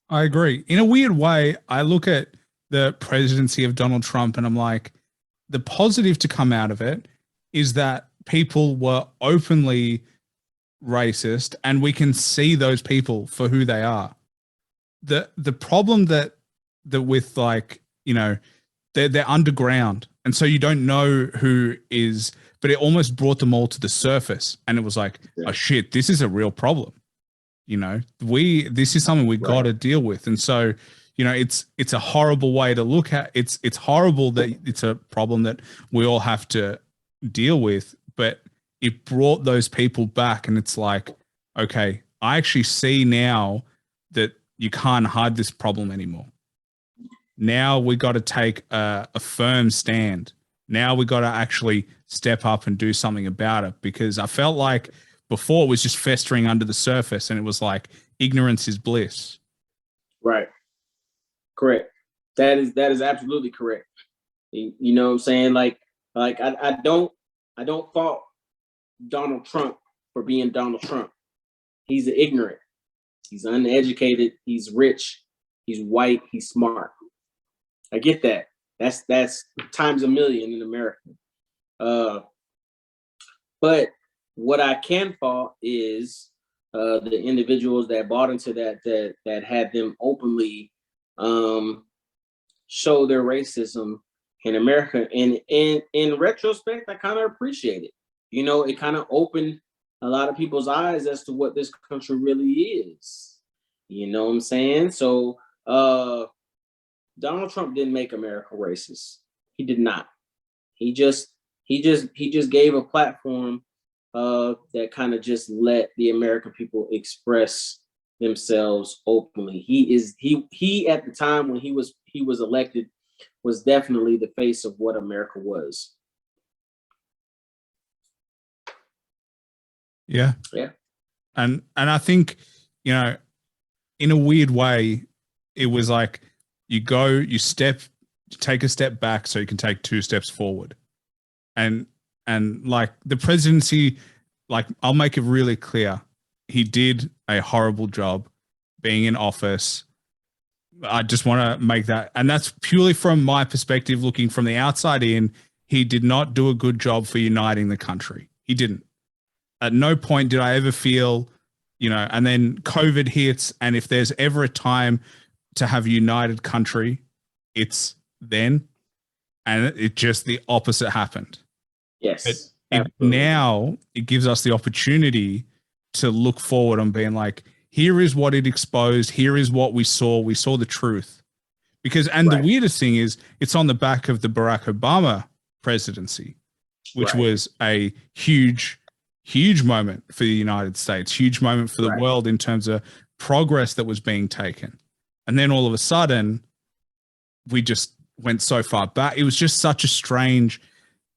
I agree. In a weird way, I look at the presidency of Donald Trump and I'm like, the positive to come out of it is that people were openly racist and we can see those people for who they are. The problem that with like, they're underground. And so you don't know who is, but it almost brought them all to the surface. And it was like, oh shit, this is a real problem. This is something we got to deal with. And so, it's a horrible way to look at it. It's horrible that it's a problem that we all have to deal with, but it brought those people back. And it's like, okay, I actually see now that you can't hide this problem anymore. Now we got to take a firm stand. Now we got to actually step up and do something about it, because I felt like before it was just festering under the surface and it was like ignorance is bliss. Right. Correct. That is absolutely correct. You know what I'm saying? Like I don't fault Donald Trump for being Donald Trump. He's ignorant. He's uneducated. He's rich. He's white. He's smart. I get that. That's times a million in America. But what I can fault is the individuals that bought into that had them openly show their racism in America. And in retrospect, I kind of appreciate it. You know, it kind of opened a lot of people's eyes as to what this country really is. You know what I'm saying? So Donald Trump didn't make America racist. He did not. He just gave a platform that kind of just let the American people express themselves openly. He at the time when he was elected was definitely the face of what America was. Yeah. Yeah. And I think, you know, in a weird way, it was like you take a step back so you can take 2 steps forward. And like the presidency, like I'll make it really clear, he did a horrible job being in office. I just want to make that, and that's purely from my perspective, looking from the outside in. He did not do a good job for uniting the country. He didn't. At no point did I ever feel, you know, and then COVID hits, and if there's ever a time to have a united country, it's then. And it just the opposite happened. Yes. Now it gives us the opportunity to look forward on being like, here is what it exposed. Here is what we saw. We saw the truth. Because, and the weirdest thing is, it's on the back of the Barack Obama presidency, which was a huge moment for the United States, huge moment for the world in terms of progress that was being taken. And then all of a sudden, we just went so far back. It was just such a strange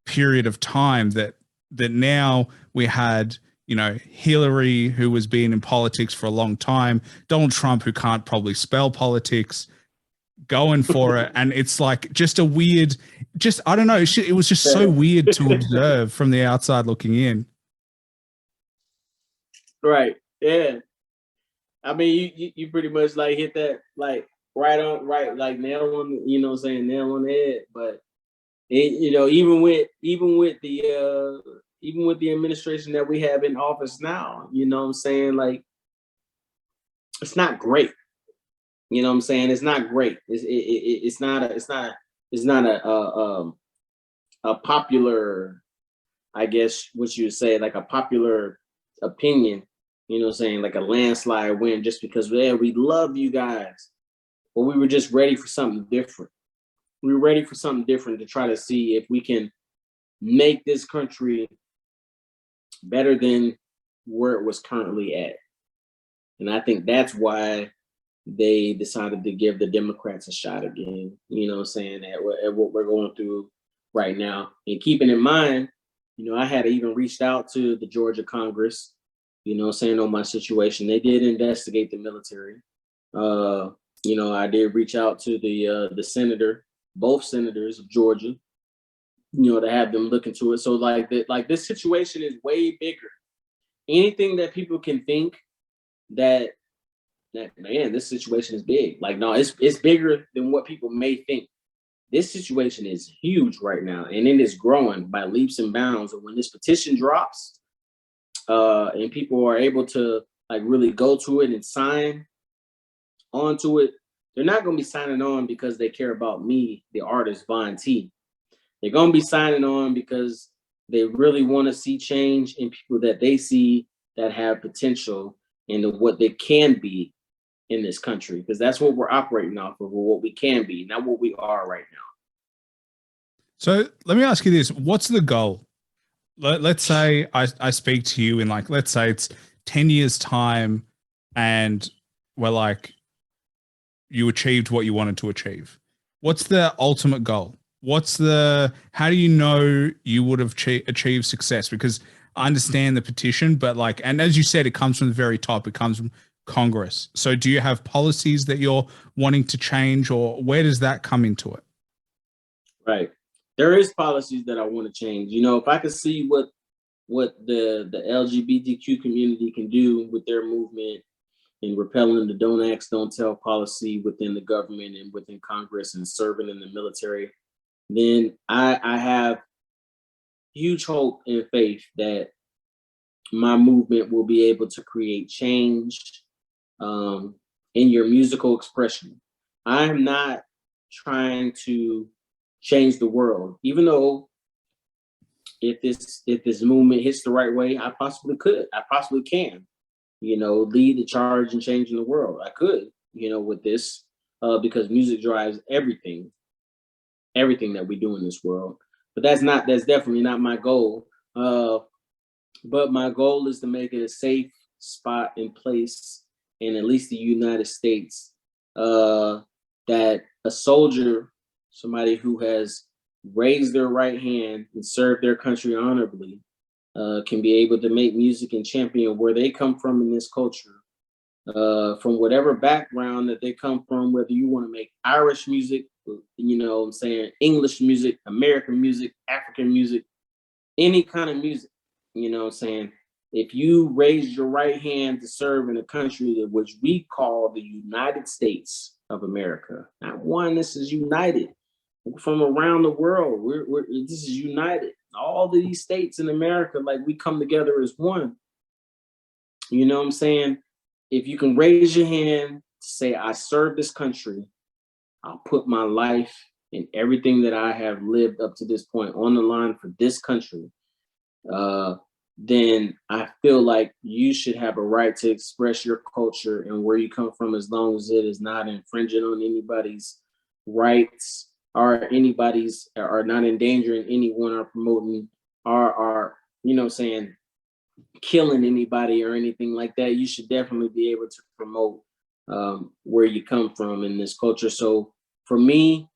period of time that now we had, you know, Hillary, who was being in politics for a long time, Donald Trump, who can't probably spell politics, going for it. And it's like just a weird, just, I don't know. It was just so weird to observe from the outside looking in. Right. Yeah. I mean, you pretty much like hit that like right, like nail on, you know what I'm saying, nail on the head. But it, you know, even with the administration that we have in office now, you know what I'm saying, like it's not great. You know what I'm saying? It's not great. It's not a popular, I guess what you would say, like a popular opinion, you know what I'm saying, like a landslide win just because, yeah, we love you guys. But we were just ready for something different. We were ready for something different to try to see if we can make this country better than where it was currently at. And I think that's why they decided to give the Democrats a shot again, you know what I'm saying, at what we're going through right now. And keeping in mind, you know, I had even reached out to the Georgia Congress, you know, saying on my situation. They did investigate the military. You know, I did reach out to the senator, both senators of Georgia, you know, to have them look into it. So like this situation is way bigger. Anything that people can think that man, this situation is big. Like, no, it's bigger than what people may think. This situation is huge right now, and it is growing by leaps and bounds. And when this petition drops, and people are able to like really go to it and sign onto it, they're not going to be signing on because they care about me, the artist Von T. They're going to be signing on because they really want to see change in people that they see that have potential into what they can be in this country, because that's what we're operating off of, what we can be, not what we are right now. So let me ask you this. What's the goal? Let's say I speak to you in like, let's say it's 10 years time and we're like, you achieved what you wanted to achieve. What's the ultimate goal? How do you know you would have achieved success? Because I understand the petition, but like, and as you said, it comes from the very top, it comes from Congress. So do you have policies that you're wanting to change, or where does that come into it? Right. There is policies that I want to change. You know, if I could see what the LGBTQ community can do with their movement, and repelling the don't ask, don't tell policy within the government and within Congress and serving in the military, then I have huge hope and faith that my movement will be able to create change in your musical expression. I am not trying to change the world, even though if this movement hits the right way, I possibly can, lead the charge in changing the world. I could, with this, because music drives everything that we do in this world. But that's definitely not my goal. But my goal is to make it a safe spot and place in at least the United States, that a soldier, somebody who has raised their right hand and served their country honorably, can be able to make music and champion where they come from in this culture, from whatever background that they come from, whether you want to make Irish music, English music, American music, African music, any kind of music, if you raise your right hand to serve in a country which we call the United States of America, not one, this is united. From around the world, this is united. All of these states in America, like, we come together as one. You know what I'm saying? If you can raise your hand, say, I serve this country, I'll put my life and everything that I have lived up to this point on the line for this country, then I feel like you should have a right to express your culture and where you come from, as long as it is not infringing on anybody's rights or not endangering anyone or promoting or killing anybody or anything like that. You should definitely be able to promote where you come from in this culture. So for me,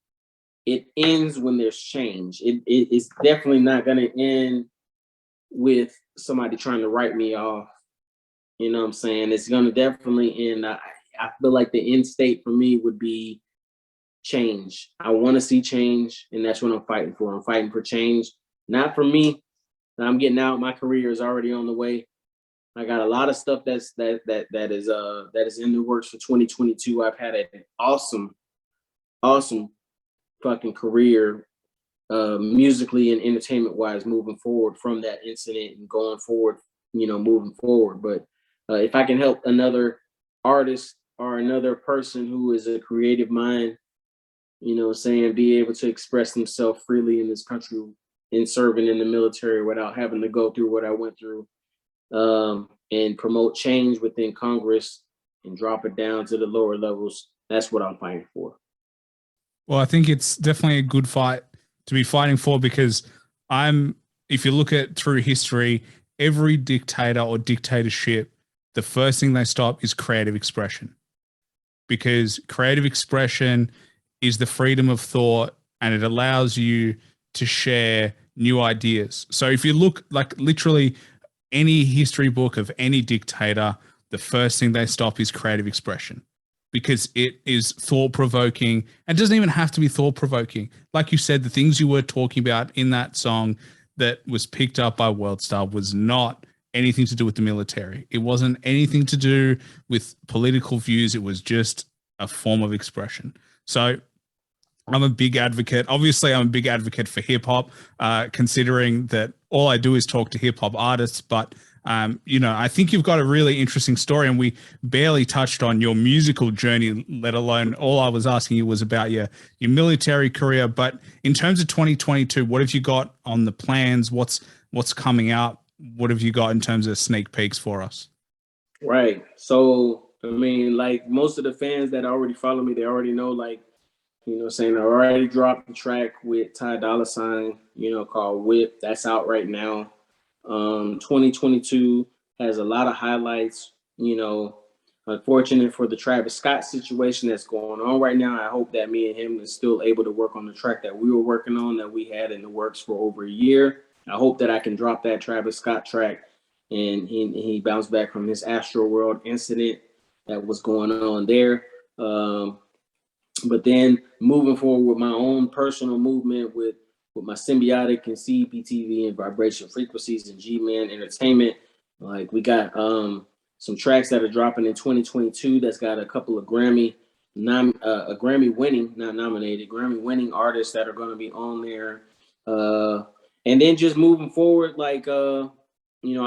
it ends when there's change. It's definitely not going to end with somebody trying to write me off. You know what I'm saying? It's going to definitely end. I feel like the end state for me would be change. I want to see change, and that's what I'm fighting for. I'm fighting for change, not for me. I'm getting out. My career is already on the way. I got a lot of stuff that is in the works for 2022. I've had an awesome fucking career, musically and entertainment wise, moving forward from that incident and going forward, moving forward. But if I can help another artist or another person who is a creative mind, be able to express themselves freely in this country and serving in the military without having to go through what I went through, and promote change within Congress and drop it down to the lower levels, that's what I'm fighting for. Well, I think it's definitely a good fight to be fighting for, because if you look at through history, every dictator or dictatorship, the first thing they stop is creative expression, because creative expression is the freedom of thought and it allows you to share new ideas. So if you look, like, literally any history book of any dictator, the first thing they stop is creative expression, because it is thought-provoking. And it doesn't even have to be thought-provoking. Like you said, the things you were talking about in that song that was picked up by WorldStar was not anything to do with the military. It wasn't anything to do with political views. It was just a form of expression. So I'm a big advocate. Obviously, I'm a big advocate for hip hop, considering that all I do is talk to hip hop artists. But, I think you've got a really interesting story, and we barely touched on your musical journey, let alone all I was asking you was about your military career. But in terms of 2022, what have you got on the plans? What's coming out? What have you got in terms of sneak peeks for us? Right. So, I mean, like, most of the fans that already follow me, they already know, like, I already dropped the track with Ty Dolla called Whip. That's out right now. 2022 has a lot of highlights. Unfortunate for the Travis Scott situation that's going on right now. I hope that me and him is still able to work on the track that we were working on, that we had in the works for over a year. I hope that I can drop that Travis Scott track and he bounced back from his Astro World incident that was going on there. But then moving forward with my own personal movement with my Symbiotic and CEPTV and Vibration Frequencies and G-Man Entertainment, like, we got some tracks that are dropping in 2022 that's got a couple of Grammy winning, not nominated, Grammy winning artists that are going to be on there. And then just moving forward, like, I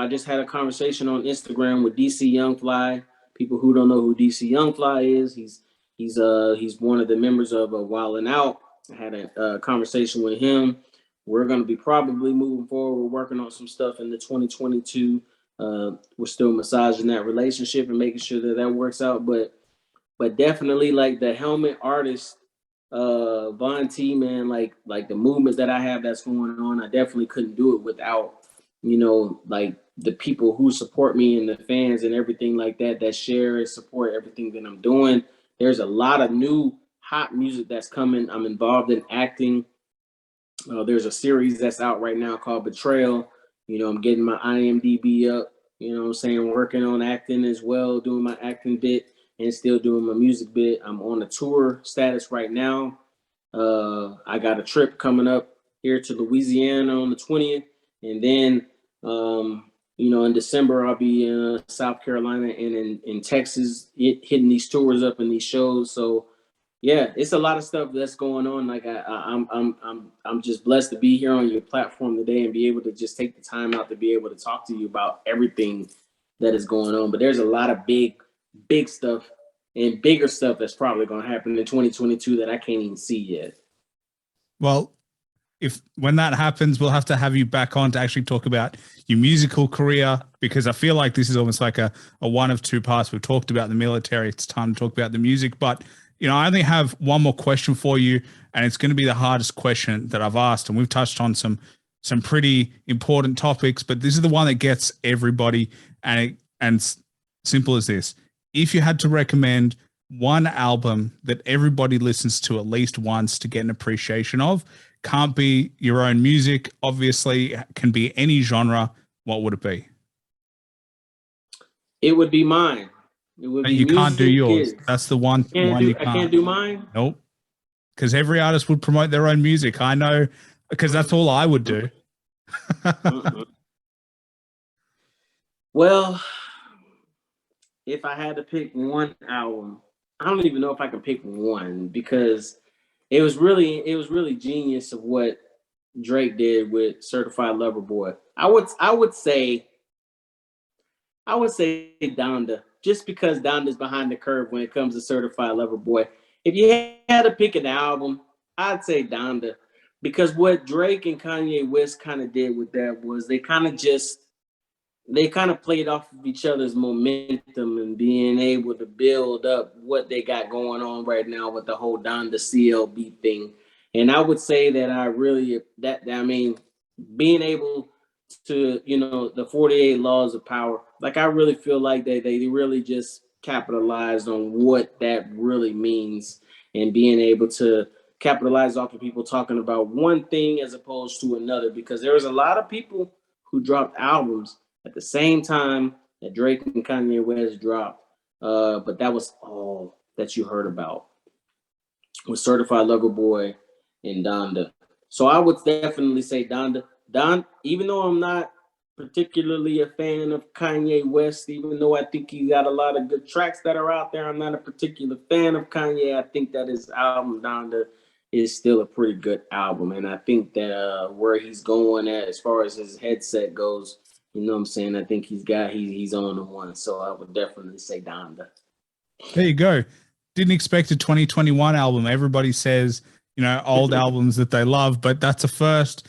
just had a conversation on Instagram with DC Young Fly. People who don't know who DC Young Fly is, he's one of the members of Wild 'N Out. I had a conversation with him. We're going to be probably moving forward. We're working on some stuff in the 2022. We're still massaging that relationship and making sure that works out. But definitely, like, the helmet artist, Von T, man, like the movement that I have that's going on, I definitely couldn't do it without, like the people who support me and the fans and everything like that share and support everything that I'm doing. There's a lot of new hot music that's coming. I'm involved in acting. There's a series that's out right now called Betrayal. I'm getting my IMDb up, working on acting as well, doing my acting bit and still doing my music bit. I'm on a tour status right now. I got a trip coming up here to Louisiana on the 20th. And then, in December, I'll be in South Carolina and in Texas, hitting these tours up and these shows. So, yeah, it's a lot of stuff that's going on. Like I'm just blessed to be here on your platform today and be able to just take the time out to be able to talk to you about everything that is going on. But there's a lot of big stuff and bigger stuff that's probably going to happen in 2022 that I can't even see yet. Well, when that happens, we'll have to have you back on to actually talk about your musical career, because I feel like this is almost like a one of two parts. We've talked about the military. It's time to talk about the music, but I only have one more question for you, and it's going to be the hardest question that I've asked. And we've touched on some pretty important topics, but this is the one that gets everybody. And simple as this: if you had to recommend one album that everybody listens to at least once to get an appreciation of, can't be your own music, obviously, can be any genre, what would it be? It would be mine. It would be you can't do yours. Kids. That's the one. I can't do mine. Nope. Because every artist would promote their own music. I know, because that's all I would do. Well, if I had to pick one album, I don't even know if I can pick one, because it was really genius of what Drake did with Certified Lover Boy. I would say Donda, just because Donda's behind the curve when it comes to Certified Lover Boy. If you had to pick an album, I'd say Donda, because what Drake and Kanye West kind of did with that was they kind of played off of each other's momentum and being able to build up what they got going on right now with the whole Donda CLB thing. And I would say that being able to, the 48 laws of power, like, I really feel like they really just capitalized on what that really means, and being able to capitalize off of people talking about one thing as opposed to another, because there was a lot of people who dropped albums at the same time that Drake and Kanye West dropped. But that was all that you heard about with Certified Lover Boy and Donda. So I would definitely say Donda. Even though I'm not particularly a fan of Kanye West, even though I think he got a lot of good tracks that are out there, I'm not a particular fan of Kanye. I think that his album Donda is still a pretty good album. And I think that where he's going at as far as his headset goes, you know what I'm saying, I think he's on the one. So I would definitely say Donda. There you go. Didn't expect a 2021 album. Everybody says, old albums that they love, but that's a first.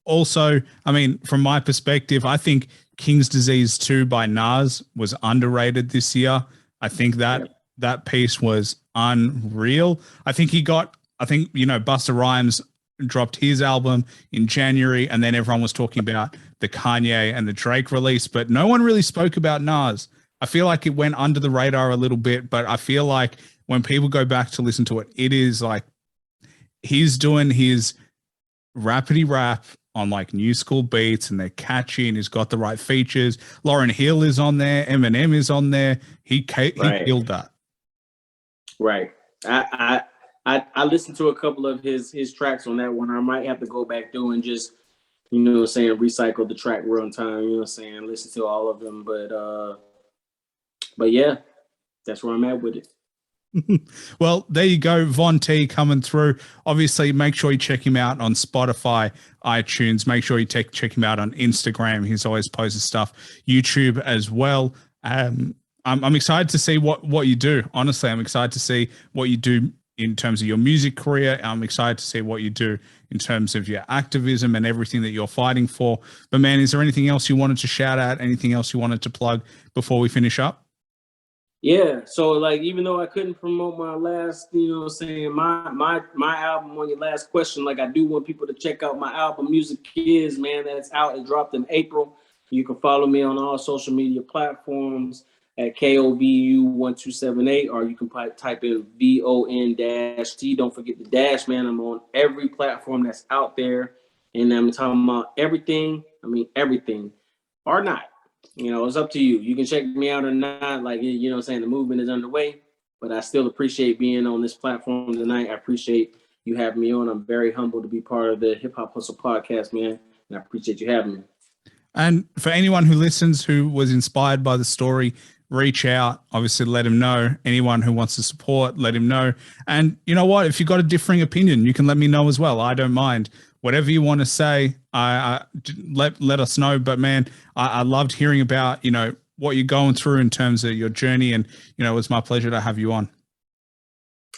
Also, I mean, from my perspective, I think King's Disease 2 by Nas was underrated this year. I think that piece was unreal. I think Busta Rhymes dropped his album in January, and then everyone was talking about the Kanye and the Drake release, but no one really spoke about Nas. I feel like it went under the radar a little bit, but I feel like when people go back to listen to it, it is like he's doing his rapidy rap on like new school beats, and they're catchy, and he's got the right features. Lauryn Hill is on there. Eminem is on there. He killed that. Right. I listened to a couple of his tracks on that one. I might have to go back through and just, recycle the track real time, listen to all of them. But but yeah, that's where I'm at with it. Well, there you go, Von T coming through. Obviously, make sure you check him out on Spotify, iTunes. Make sure you check him out on Instagram. He's always posted stuff. YouTube as well. I'm excited to see what you do. Honestly, I'm excited to see what you do in terms of your music career. I'm excited to see what you do in terms of your activism and everything that you're fighting for. But man, is there anything else you wanted to shout out? Anything else you wanted to plug before we finish up? Yeah, so like even though I couldn't promote my last, saying my album on your last question, like I do want people to check out my album Music Kids, man, that's out. It dropped in April. You can follow me on all social media platforms at KOVU1278, or you can type in VON-T. Don't forget the dash, man. I'm on every platform that's out there, and I'm talking about everything. I mean everything, or not. It's up to you. You can check me out or not. Like, the movement is underway, but I still appreciate being on this platform tonight. I appreciate you having me on. I'm very humbled to be part of the Hip Hop Hustle podcast, man. And I appreciate you having me. And for anyone who listens, who was inspired by the story, reach out, obviously let him know. Anyone who wants to support, let him know. And you know what? If you've got a differing opinion, you can let me know as well. I don't mind. Whatever you want to say, let us know. But man, I loved hearing about, what you're going through in terms of your journey. And, it was my pleasure to have you on.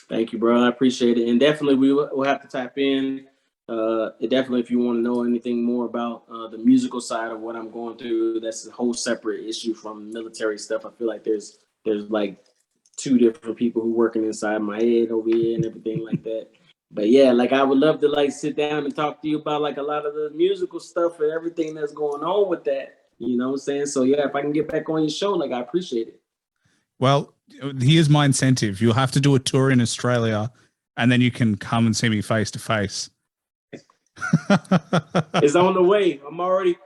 Thank you, bro. I appreciate it. And definitely we'll have to tap in. Definitely, if you want to know anything more about the musical side of what I'm going through, that's a whole separate issue from military stuff. I feel like there's like two different people who working inside my head over here and everything like that. But yeah, like I would love to like sit down and talk to you about like a lot of the musical stuff and everything that's going on with that. You know what I'm saying? So yeah, if I can get back on your show, like I appreciate it. Well, here's my incentive. You'll have to do a tour in Australia, and then you can come and see me face to face. It's on the way. I'm already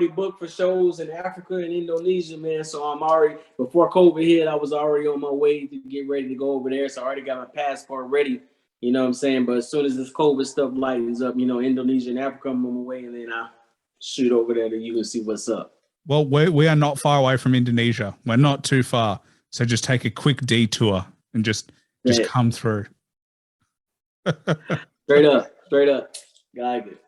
booked for shows in Africa and Indonesia, man. So I'm already, before COVID hit, I was already on my way to get ready to go over there. So I already got my passport ready. You know what I'm saying? But as soon as this COVID stuff lightens up, Indonesia and Africa, I'm on my way, and then I'll shoot over there to you and see what's up. Well, we are not far away from Indonesia. We're not too far. So just take a quick detour and just come through. Straight up. Got it.